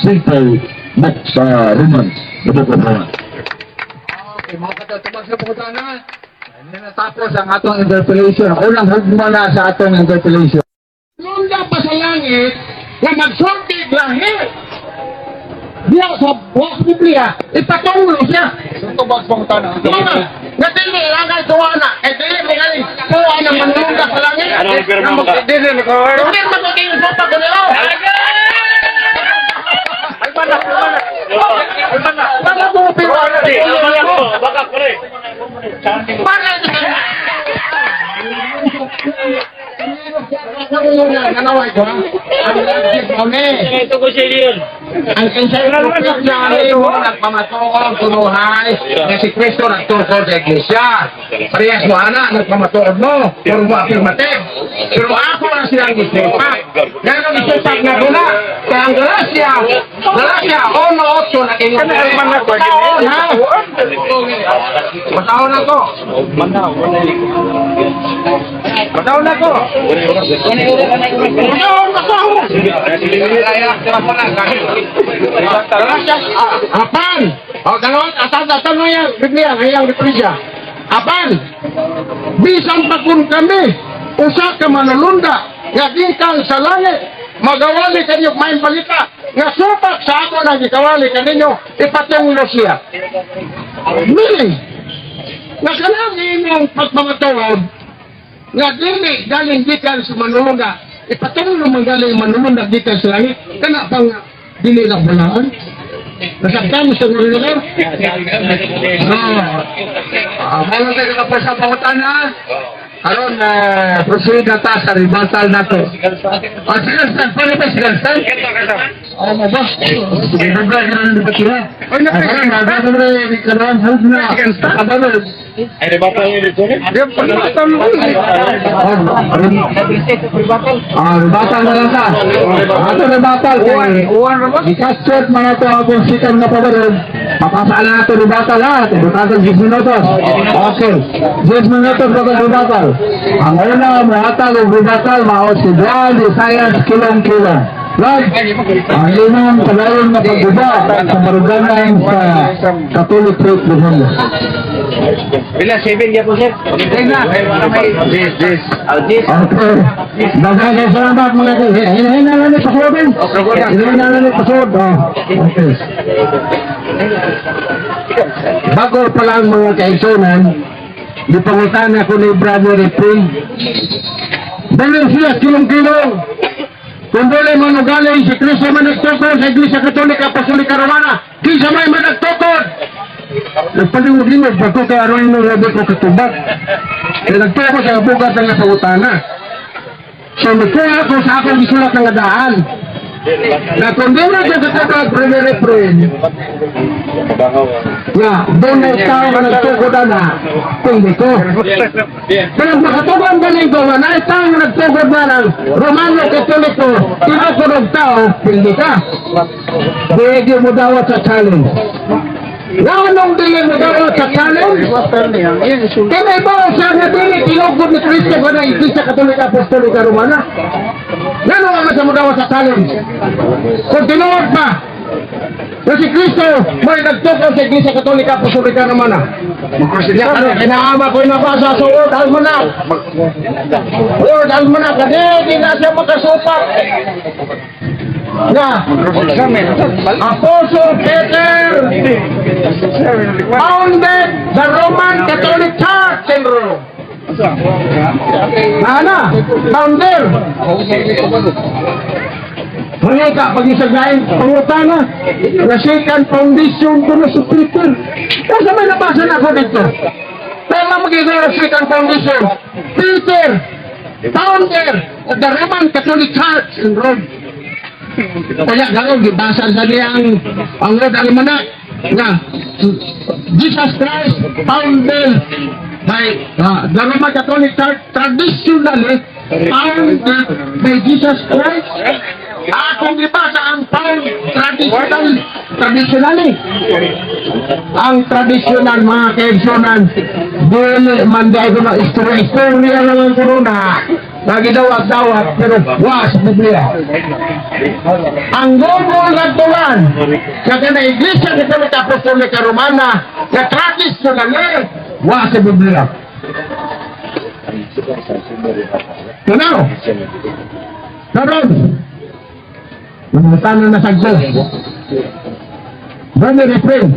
Speaker 6: simple book sa Romans, the book of Romans.
Speaker 4: Okay, mga katatubag sa pangutana. Natapos ang atong interpellation. Unang hugma na sa atong interpellation. Nunda pa sa langit na magsundig langit. Diya sa buwak Biblia, ipatungo siya.
Speaker 3: Tubag pangutana.
Speaker 4: Mga, natili lang ay tuwa na. Eh, dili mo galing. Tuwa na manunga sa langit.
Speaker 3: Anong pirma mo ka?
Speaker 4: Dili mo magiging sopa ko nila. Wala mo pirma.
Speaker 3: Baka pare.
Speaker 4: Nanaway ko ha?
Speaker 3: Ito ko siya yun.
Speaker 4: Ang encyclopedia niyo nagpamatuod tunuhay na si Kristo nagtukod sa iglesia. Parehas mo ana, nagpamatuod mo. Pero mo affirmative. Pero ako na silang isipak. Ganun isipak na gula. Kaya ang Galacia 1:8 na inyo. Mataon ha? Mataon na ko. Mataon na ko. Mataon na ko. Apan! O, dalawang atas mo yan, Biblia, ngayang Biblia. Apan! Bisan pa kung kami, usa ka manulunda, nga gikan sa langit, magawali kanyo main balita, nga supak sa ako na gikawali kaninyo, ipatunglo siya. Meaning, nga kanang inyong pagmamatawag, nga dili galing gikan sa manulunda, ipatunglo magaling manulunda gikan sa langit, kana pang dili lang balaan. Nasaktan mo sa gulo nila? Mayroon tayo kapag sa pangutana. Aron, proceed na ta sa rebuttal na to. O, sigastan. Paano ba sigastan? Oo mo ba? Sige, nabla ka na naman sila. Aron, nabla ka na half na. Kabarod.
Speaker 3: Ay, rebuttal yun dito?
Speaker 4: Rebuttal mo. Rebuttal na lang ta. Ato rebuttal. Ikastot mga ito akong sikat na pabarod. Mapasala na ito rebuttal ha. Rebuttal 10 minutos. Okay. 10 minutos bago rebuttal. Ang una mahatag o rebuttal mao si Brad Science kilong-kilong. Right? Ang inang kalayon na pagbuba sa maruganan sa Catholic Faith Buhongo.
Speaker 3: Bila, 7 niya po, sir.
Speaker 4: Okay na.
Speaker 3: This.
Speaker 4: Okay. Daghang salamat mga kaibigan. Hinahin na lang ni Pasodin. Hinahin na lang ni Pasod. Okay. Bago pa lang mga kaibigan, di pangutan ako ni Brother Repring. Dahil siya kilong-kilong. Kung dili mo nagaling si Kristo managtukod sa Iglesia Katolika Apostolika Romana, kinsa may managtukod. Nagpalingog-lingog pa ko kaya aron yung rabi ko katubag. Kaya nagtukod sa bugat ng pangutana. So nagkuha ako sa akong gisulat ng adaan. Na kung di na ito katubag, Brother nga, doon na tao na nagtukod na, hindi ko. Pero makatubang galing ko, na tao na nagtukod na ng Romano Katoliko, tinukurog tao, hindi ka. Bigyan mo dawat sa challenge. Nga anong dili mo dawat sa challenge? Kaya ba siya nga dili, tinugod ni Cristo ka na Iglesia Katolika Apostolika Romana? Nga anong nga sa mo dawat sa challenge? Kung tinuod pa, Na si Kristo, may nagtukaw sa Iglesia Katolika Apostolika naman na. Kinaama ko yung nabasa sa Lord Almanac. Lord Almanac, hindi na siya makasupat. Na, Apostle Peter founded the Roman Catholic Church in Rome. Founder. Mereka pag-isagayin, pangutana, rasikan foundation ko na sa Twitter. Kung sa may nabasa na ako dito, kaya magiging rasikan foundation, Peter, founder of the Roman Catholic Church in Rome. Kaya gano'n, dibasa sa niya ang Lord Almanac na Jesus Christ founded by the Roman Catholic Church traditionally founded by Jesus Christ. Kung dibasa ang found traditionally, ang traditional mga kaibigan, dili man dahil ko na istorya naman ko na lagi dawat-dawat, pero was Biblia. Ang gugol ng tulan, kaya na Iglesia Katolika Apostolika Romana, na traditionally, was Biblia. Tunaw, karon, mangutan na nasagdo. Brother Refrain,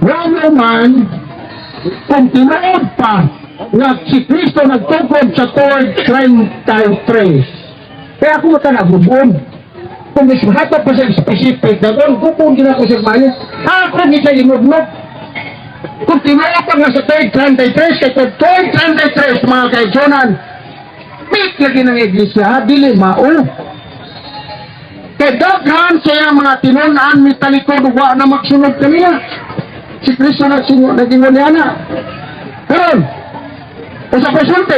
Speaker 4: wala man, kung tinood pa, nga si Kristo nagtukod sa Lord 33. Kaya ako matanagubon. Kung mismahatap pa sa specific na doon, kupon din ako sa mayo. Ako hindi sa inudnot. Kung tinood pa nga sa Lord 33, kaya Lord 33, mga kaisonan, pit lagi ng iglesia, dili mao. Kaya daghan siya mga tinunan, may talikod, wa na magsunod kaniya. Si Kristo naging niya na. Pero, sa presunte,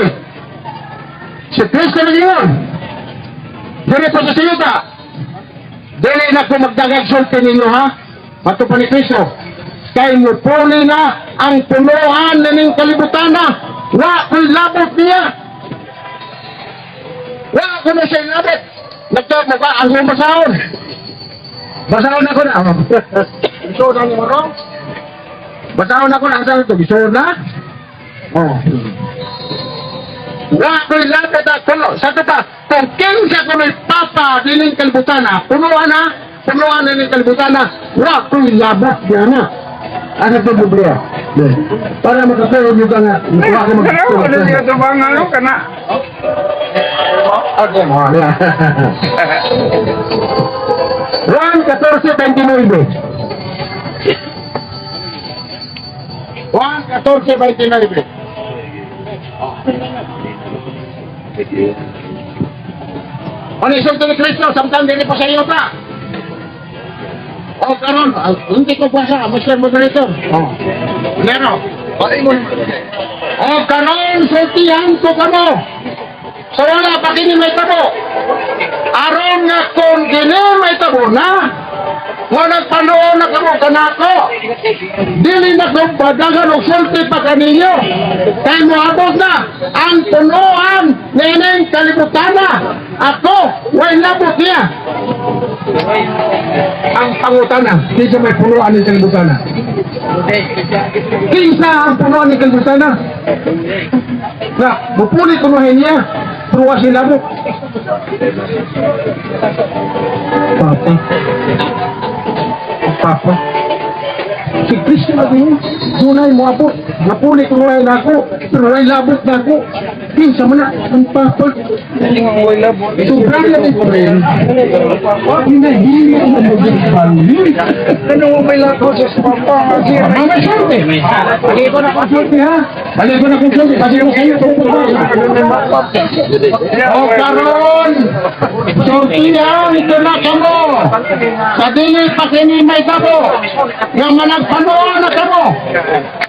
Speaker 4: si Kristo na yun. Dili pa sa siyuta. Dili na kung magdagag sulti ninyo, ha? Mato pa ni Kristo. Kaya mo puli na ang punuan na ning kalibutan na. Wa ko'y labot niya. Wa ko na siya labot. Nagtawag mo ba ang masahon? Masahon ako na. Bisor na niyo mo, basahon ako na. Ang ito, bisor na? Oh. Wa ko'y labot at puno. Sa ito pa, kung kinsa ko may papa dining kalibutan na, punuan na ning kalibutan na, wa ko'y labot niya na. Ano ito Biblia? Para makatulog yung nga. Wa ko magtulog.
Speaker 3: Ano siya ito bang ano ka na?
Speaker 4: Okay, mo. Juan 14:29. Juan 14:29. Ano isang ito ni Kristo? Samtang din pa sa iyo pa. O karon, hindi ko basa, Mr. Moderator. Lero. O karon, sultihan ko kamo. So wala pa kini may tabo. Aron nga kung kini may tabo na, nga nagpanoon na kamo kanako. Dili na kong padagan o sulti pa kaninyo. Kaya mo abot na, ang punuan nineng kalibutan na. Ako, way labot niya. Ang pangutana, di sa may punuan ng kalibutan na. Kinsa ang punuan ng kalibutan na? Na, bupulit punuhin niya. Pruwa sila mo. Papa. Si Kristo na din, dunay mo abot. Napulit punuhin na ako, pero ay labot na ako. Kinsa mo na, ang papa. Sobrang na ito rin. Hinahili ang mag-ibali. Ano mo may lato sa papa? Mga sulti. Bali ko na konsulti ha. Bali ko na konsulti. Kasi yung kayo ito. O karon, sultihan ito na kamo. Sa dili pa kinimay kamo. Nga managpanoon na kamo.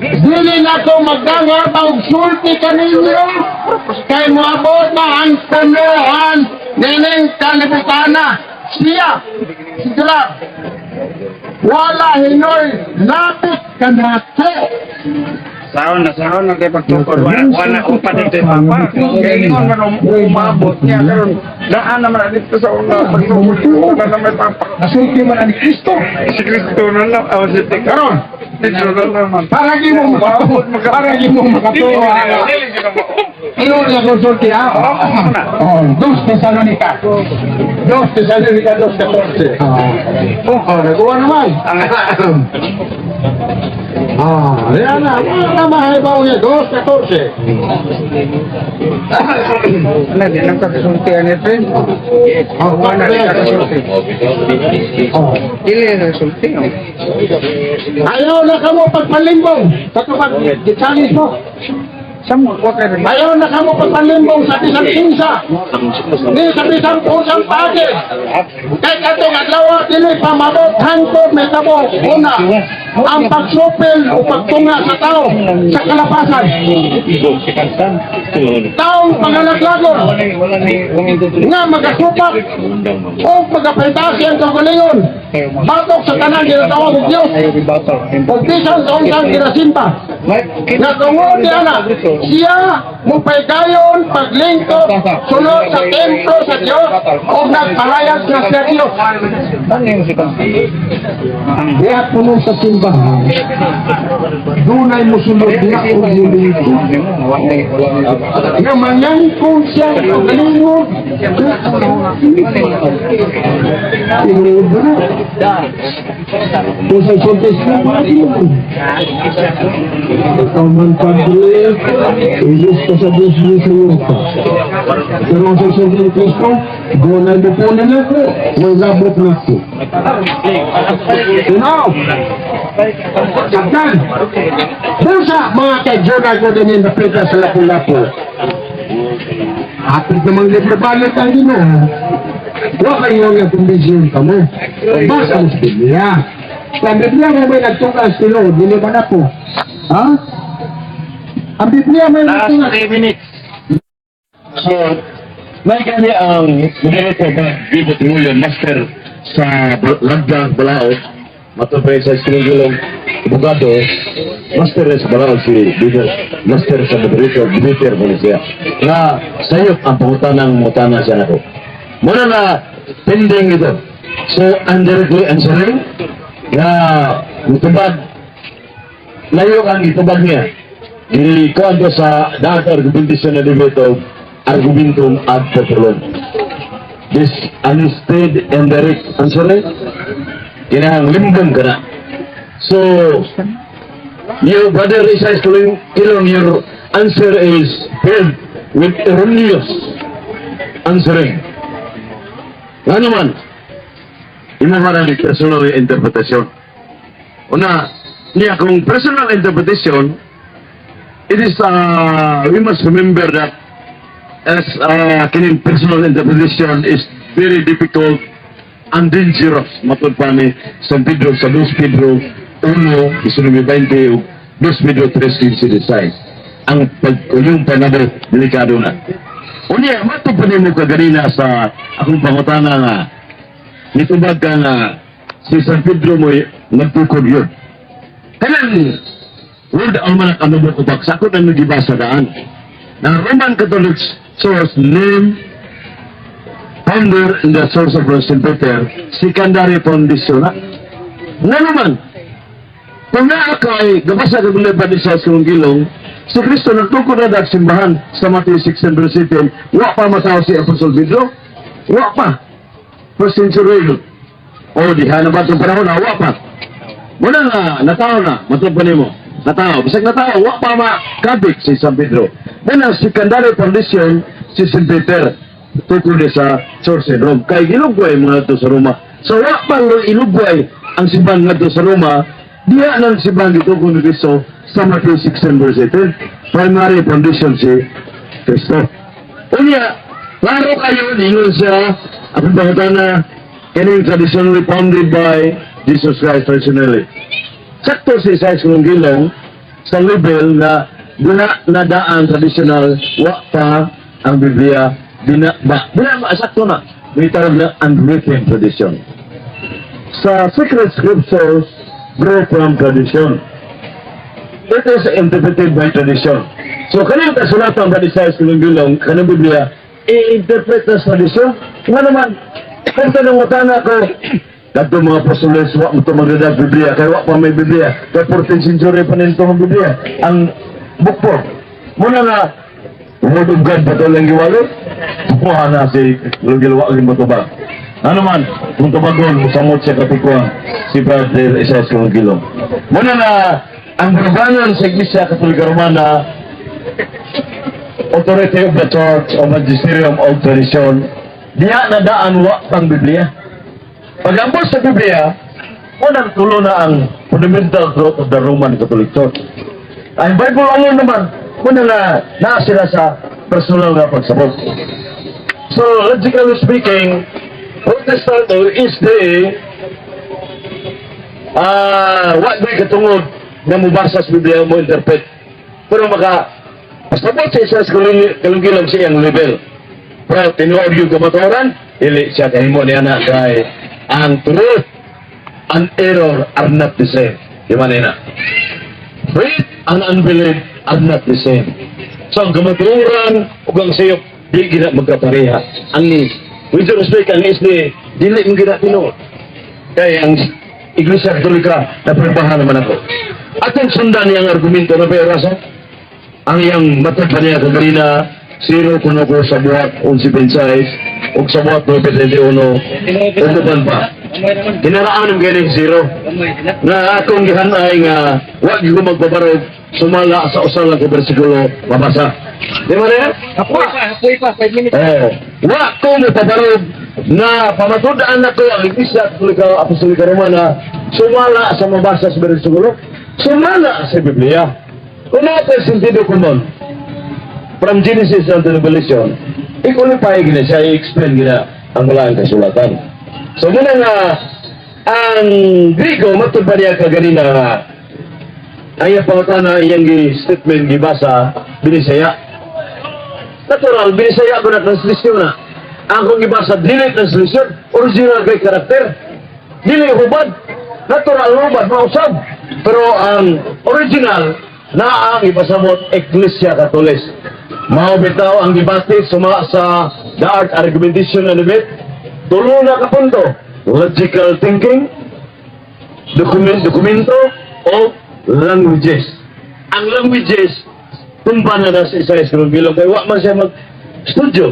Speaker 4: Dili na ito magdangar ang sulti kaninyo. Kaya moabot na ang punuan nining kalibutan na. Siya, sigla, wala hinoy lapit ka nato.
Speaker 7: Sahon na kay pagtukod. Wala ko pa dito papa. Kaya ingon man umabot niya karon. Daan naman dito sa una pagtukod na naman papa.
Speaker 4: Nasulti man ang Kristo.
Speaker 7: Si Kristo na lang awas ito karon. Dito na naman.
Speaker 4: Para di mo makatuwa. Ano na konsulti ha? Dos Thessalonica. Dos Thessalonica, 2:14. Nagawa naman. Yan na. Wala mahibaw niya. 2:14.
Speaker 7: Ano din ang kasultihan nito? Wala din kasulti. Dili na kasulti.
Speaker 4: Ayaw na ka mo pagpalimbong. Sa tupag, gitsanis mo.
Speaker 7: Samo ko ka rin.
Speaker 4: Ayaw na ka mo pagpalimbong sa isang kinsa. Di sa isang pusang pagi. Kahit atong adlaw, dili pamabot, hangtod, may tabo. Una, ang pagsupil o pagtunga sa tao sa kalapasan. Taong pangalaglagon nga magasupak o magapentasi ang kagalingon. Batok sa tanan ginatawag ng Diyos. Pag bisan sa unsang ginasimpa. Natungod niya na siya mupaygayon paglingkod sunod sa templo sa Diyos o nagpalayag sa Diyos. Kaya puno sa simbahan, dunay musulod na o nilingkod. Nga manyangkong siya ang galingon. Tinulog na. Kung sa kontes na yun. Ikaw man Padre, ilis ka sa Diyos mo sa iyo pa. Pero ang sa Diyos Kristo, dunay mo po nila ko, may labot na ako. Tunaw! Sagdan! Busa mga kaijunan ko din yung napita sa lapu-lapu. Atit namang libre-balik ang dino. Huwag kayo nga kumbisyon ka mo. Basta ang Biblia. Sa Biblia mo may nagtukas silo, dili ba na po? Ha? Ang Biblia may nagtukas.
Speaker 7: 3 minutes.
Speaker 6: So, may kanya ang moderator ba, Bibot Nguyon, master sa Lagda, Balaod, matupay sa Eskrigulong, abogado, master sa Balaod si Bibot, master sa moderator, Bibiter Policia. Nga, sayop ang pangutanang mutana siya na ko. Muna na, pending ito. So, indirectly answering, nga, itubad, layo ang itubad niya. Ikuan ko sa data argumentation na debate argumentum ad populum. This unstated and direct answering, kinahang limbong ka na. So, your brother Isaiah Kilong, your answer is filled with erroneous answering. Nga naman, imamarang personal interpretation. Una, niya kung personal interpretation, it is, we must remember that as kining personal interpretation is very difficult and dangerous. Matod pa ni San Pedro sa 2 Pedro 1, isunumi 20, 2 Pedro 3, design. Ang pagkuyong panabot, delikado na. Unya, matod pa mo kaganina sa akong pangutana nga, nitubag ka nga si San Pedro mo nagtukod yun. Kanang word almanak anubok ubak, sakot ang nagibasa daan. Na Roman Catholic source name, founder in the source of St. Peter, secondary foundation na. Nga naman, kung naakay, gabasa ka mula ba ni sa Gilong, si Kristo nagtukod na dag simbahan sa Matthew 6:7, wa pa matao si Apostol Pedro, wa pa. First century, o diha na ba itong panahon na, wa pa. Muna nga, natao na, matapon mo. Natao, bisag natao, wa pa makabik si San Pedro. Muna, secondary foundation, si St. Peter, tukod sa Church in Rome. Kay ginugway mga ito sa Roma. So, wa pa inugway ang simbahan nga ito sa Roma, diya ng simbahan dito kung Kristo sa Matthew 6:18. Primary foundation si Kristo. Unya, klaro kayo, ningon siya, ang pagbakutan na kining traditionally founded by Jesus Christ personally. Sakto si Isaiah Gilong sa level na nadaan traditional, wa pa ang Biblia, sakto na, may tawag na unwritten tradition. Sa sacred scriptures, grow from tradition. it is interpreted by tradition. So kanang kasulatan ba ni sa Gulong kanang Biblia i-interpret na sa tradisyon? Nga naman, kung tanong matana ko, dato mga apostoles, wak mo ito magdadag Biblia, kaya wak pa may Biblia, kaya 14th century pa nito ang Biblia, ang book po. Muna nga, Word of God ba ito lang giwalo? Tukuha na si Lugilawa ang matubag. Ano man, kung tubagon, musamot siya katikwa, si Brother Isaias Lugilong. Muna nga, ang barbanan sa Iglesia Katolika Romana, authority of the church o magisterium of tradition, diya na daan wa pang Biblia. Pag-ambos sa Biblia, unang tulo na ang fundamental truth of the Roman Catholic Church. Ang Bible ano naman, una na sila sa personal na pagsabot. So, logically speaking, Protestant is the what may katungod na mubasa sa Biblia mo interpret. Pero pasabot sa isa sa kalunggilang siyang level. Pero tinuod yung kamaturan, ili siya kahimo niya na kay ang truth and error are not the same. Di ba na? Faith and unbelief are not the same. So ang kamaturan o ang sayop, di gina magkapareha. Ang with respect, ang isli, dili yung gina tinuod. Kaya ang Iglesia Katolika na pagbahan naman ako. Atong sundan niyang argumento na pera ang iyang matagpa niya kaganina, zero kuno ko sa buhat 11 pensais, o sa buhat 9.21, utuban pa. Kinaraan ng galing zero. Na akong gihanay nga, wag ko magbabarog, sumala sa usal lang ko bersikulo, mabasa. Di ba na yan?
Speaker 7: Hapoy pa, 5 minutes.
Speaker 6: Wag ko magbabarog, na pamatudaan na ko ang Iglesia Apostolika Romana, sumala sa mabasa sa bersikulo, sumala sa Biblia. Kung natin sentido common, from Genesis unto Revelation, i-qualify gina siya, i-explain gina ang malang kasulatan. So muna nga, ang Griego, matulpa niya kaganina nga, ang iyang pangutana, iyang statement, gibasa, binisaya. Natural, binisaya ko na translisyon na. Ang kong gibasa, dili translisyon, original kay karakter. Dili hubad. Natural hubad, mausab. Pero ang original, na ang ipasamot Ecclesia Catholic. Maubitaw ang debate suma sa the art argumentation na debate. Tulo na kapunto. Logical thinking, dokumento, o languages. Ang languages, tumpa na sa isa sa bilog. Kaya wak man siya mag-studio.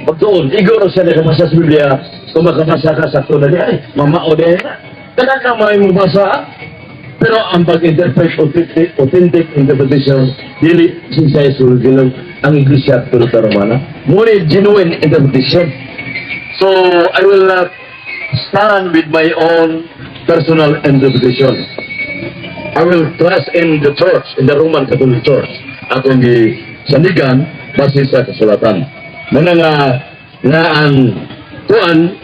Speaker 6: Pagtuon, igoro siya nakabasa sa Biblia. Kung makabasa ka sa tunan niya, ay, mamao din. Kada ka may mabasa, pero ang pag-interpret authentic interpretation, dili siya sulgilang ang Iglesia Katolika Romana. Muna genuine interpretation. So, I will not stand with my own personal interpretation. I will trust in the church, in the Roman Catholic Church. Akong sandigan, base sa kasulatan. Muna nga ang tuan,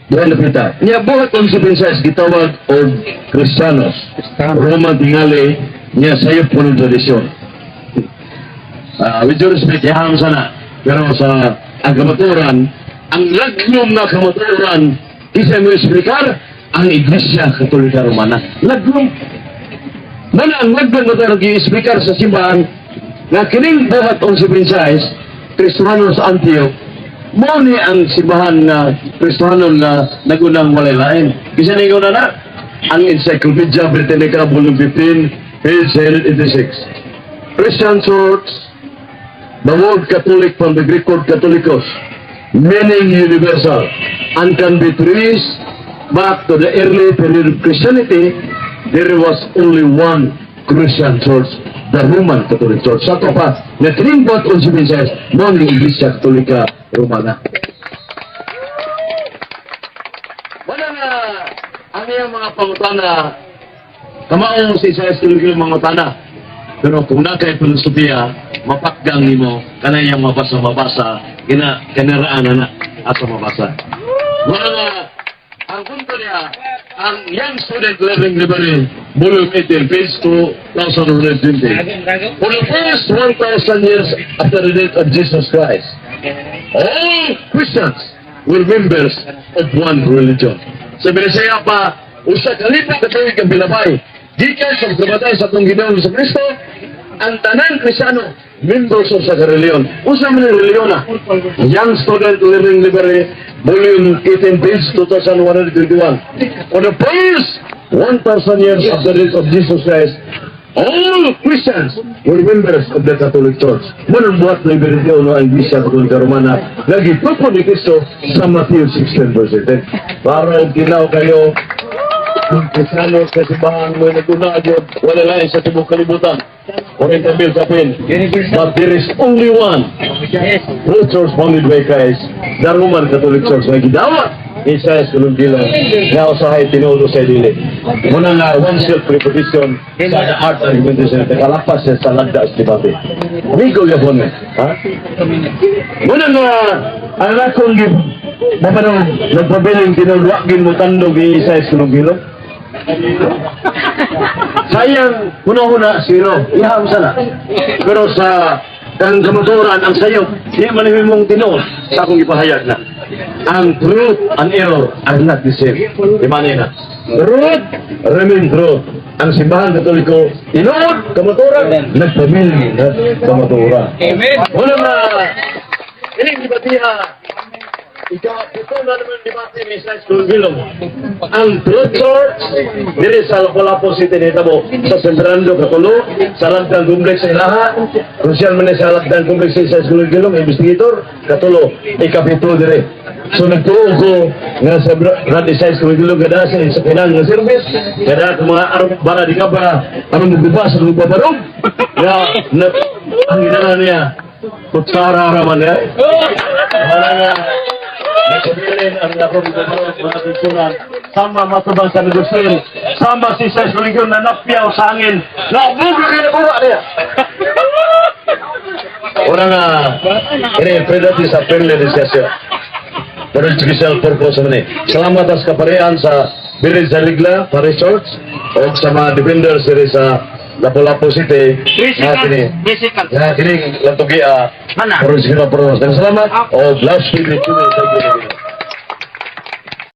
Speaker 6: doon na pita. Niya buhat kong si Princess gitawag o Kristiyanos. Roman tingali niya sayop po ng tradisyon. With due respect, yaham sana. Pero sa ang kamaturan, ang laglom na kamaturan, isa mo explicar, ang Iglesia Katolika Romana. Laglom. Mana ang laglom na tayo nag-i-explicar sa simbahan, na kining buhat kong si Princess, Kristiyanos Antioch, mo ni ang simbahan na Kristohanon na nagunang walay lain. Kasi na na ang Encyclopedia Britannica, volume 15, page 186. Christian Church, the word Catholic from the Greek word Catholicos, meaning universal, and can be traced back to the early period of Christianity. There was only one Christian Church, the Roman Catholic Church. Sa ito pa, na tinimbot on si Princess, mo ni Iglesia Katolika Romana. Wala na ang iyang mga pangutana, kamaong si Isaias Katolika mangutana. Pero kung na kay filosofiya, mapakgang nimo kanayang mabasa-mabasa, kinaraan na asa mabasa. Wala na ang punto niya, ang Young Student Living Library, volume 18, page 2120. For the first 1,000 years after the death of Jesus Christ, all Christians were members of one religion. Sa Binisaya pa, usa kalipong katuig ang bilabay gikan sa pagkamatay sa atong Ginoong sa Kristo, ang tanan Kristiyano, members of sa reliyon. Usa man ang reliyon na? Young Student Living Liberty, Volume 18, page 2121. On the first 1,000 years after the death of Jesus Christ, all Christians were members of the Catholic Church. Munang buhat na iberidiyo no ang Iglesia Katolika Romana, nagitupo ni Cristo sa Matthew 16 verse 10. Para ginaw kayo, kung Kristiyano sa simbahan mo naguna agad, wala lang sa tibok kalibutan. Oriental Kapin. But there is only one true church founded by Christ, the Roman Catholic Church. May gidawat ni Isaias Columkilo na usahay tinulo sa dili. Muna nga one self-repetition sa art argumentation. Kalapas siya sa lagda sa debate. Migo yapon me. Muna nga ang akong mapanong nagpabiling tinulwagin mo tandog ni Isaias Columkilo. Sayang, una-una, zero. Iham sana. Pero sa kamaturan, ang sayo, di manimim mong tinoon sa akong ipahayag na. Ang truth and error are not the same. Di manina. Truth remain truth. Ang simbahan Katoliko, tinoon, kamaturan, nagpamili na kamaturan.
Speaker 3: Amen.
Speaker 6: Una na, ining dibatiha, ito na naman debate ni Isaias Columkilo. Ang Truth Church, diri sa Lapu-Lapu City nitabo, sa San Fernando, Katulo, sa Lagdang Complex sa Ilaha, krusyal man sa Lagdang Complex sa Isaias Columkilo, investigator, Katulo, ikapito diri. So nagtuo ko nga sa Brad Isaias Columkilo, gada sa pinang nga service, gada sa mga bara di ka ba, anong magbubas, anong magbabarog, nga, ang ginana niya, kutsara raman niya, wala nga, nagsabihin ang lakong gano'n mga pinsunan, sama matubang sa negosyo, sama si Isaias Columkilo na napyaw sa hangin, nabuga kayo na kuha niya. Orang nga, ini sa perlerisasyon. Pero judicial purpose man eh. Salamat as kaparehan sa Birid sa Ligla, Parish Church, o sa mga defenders diri sa Lapu-Lapu City.
Speaker 7: Basical.
Speaker 6: Kini lang tugi
Speaker 7: Mana?
Speaker 6: Parish Gino Purpose. Dan salamat, o last week,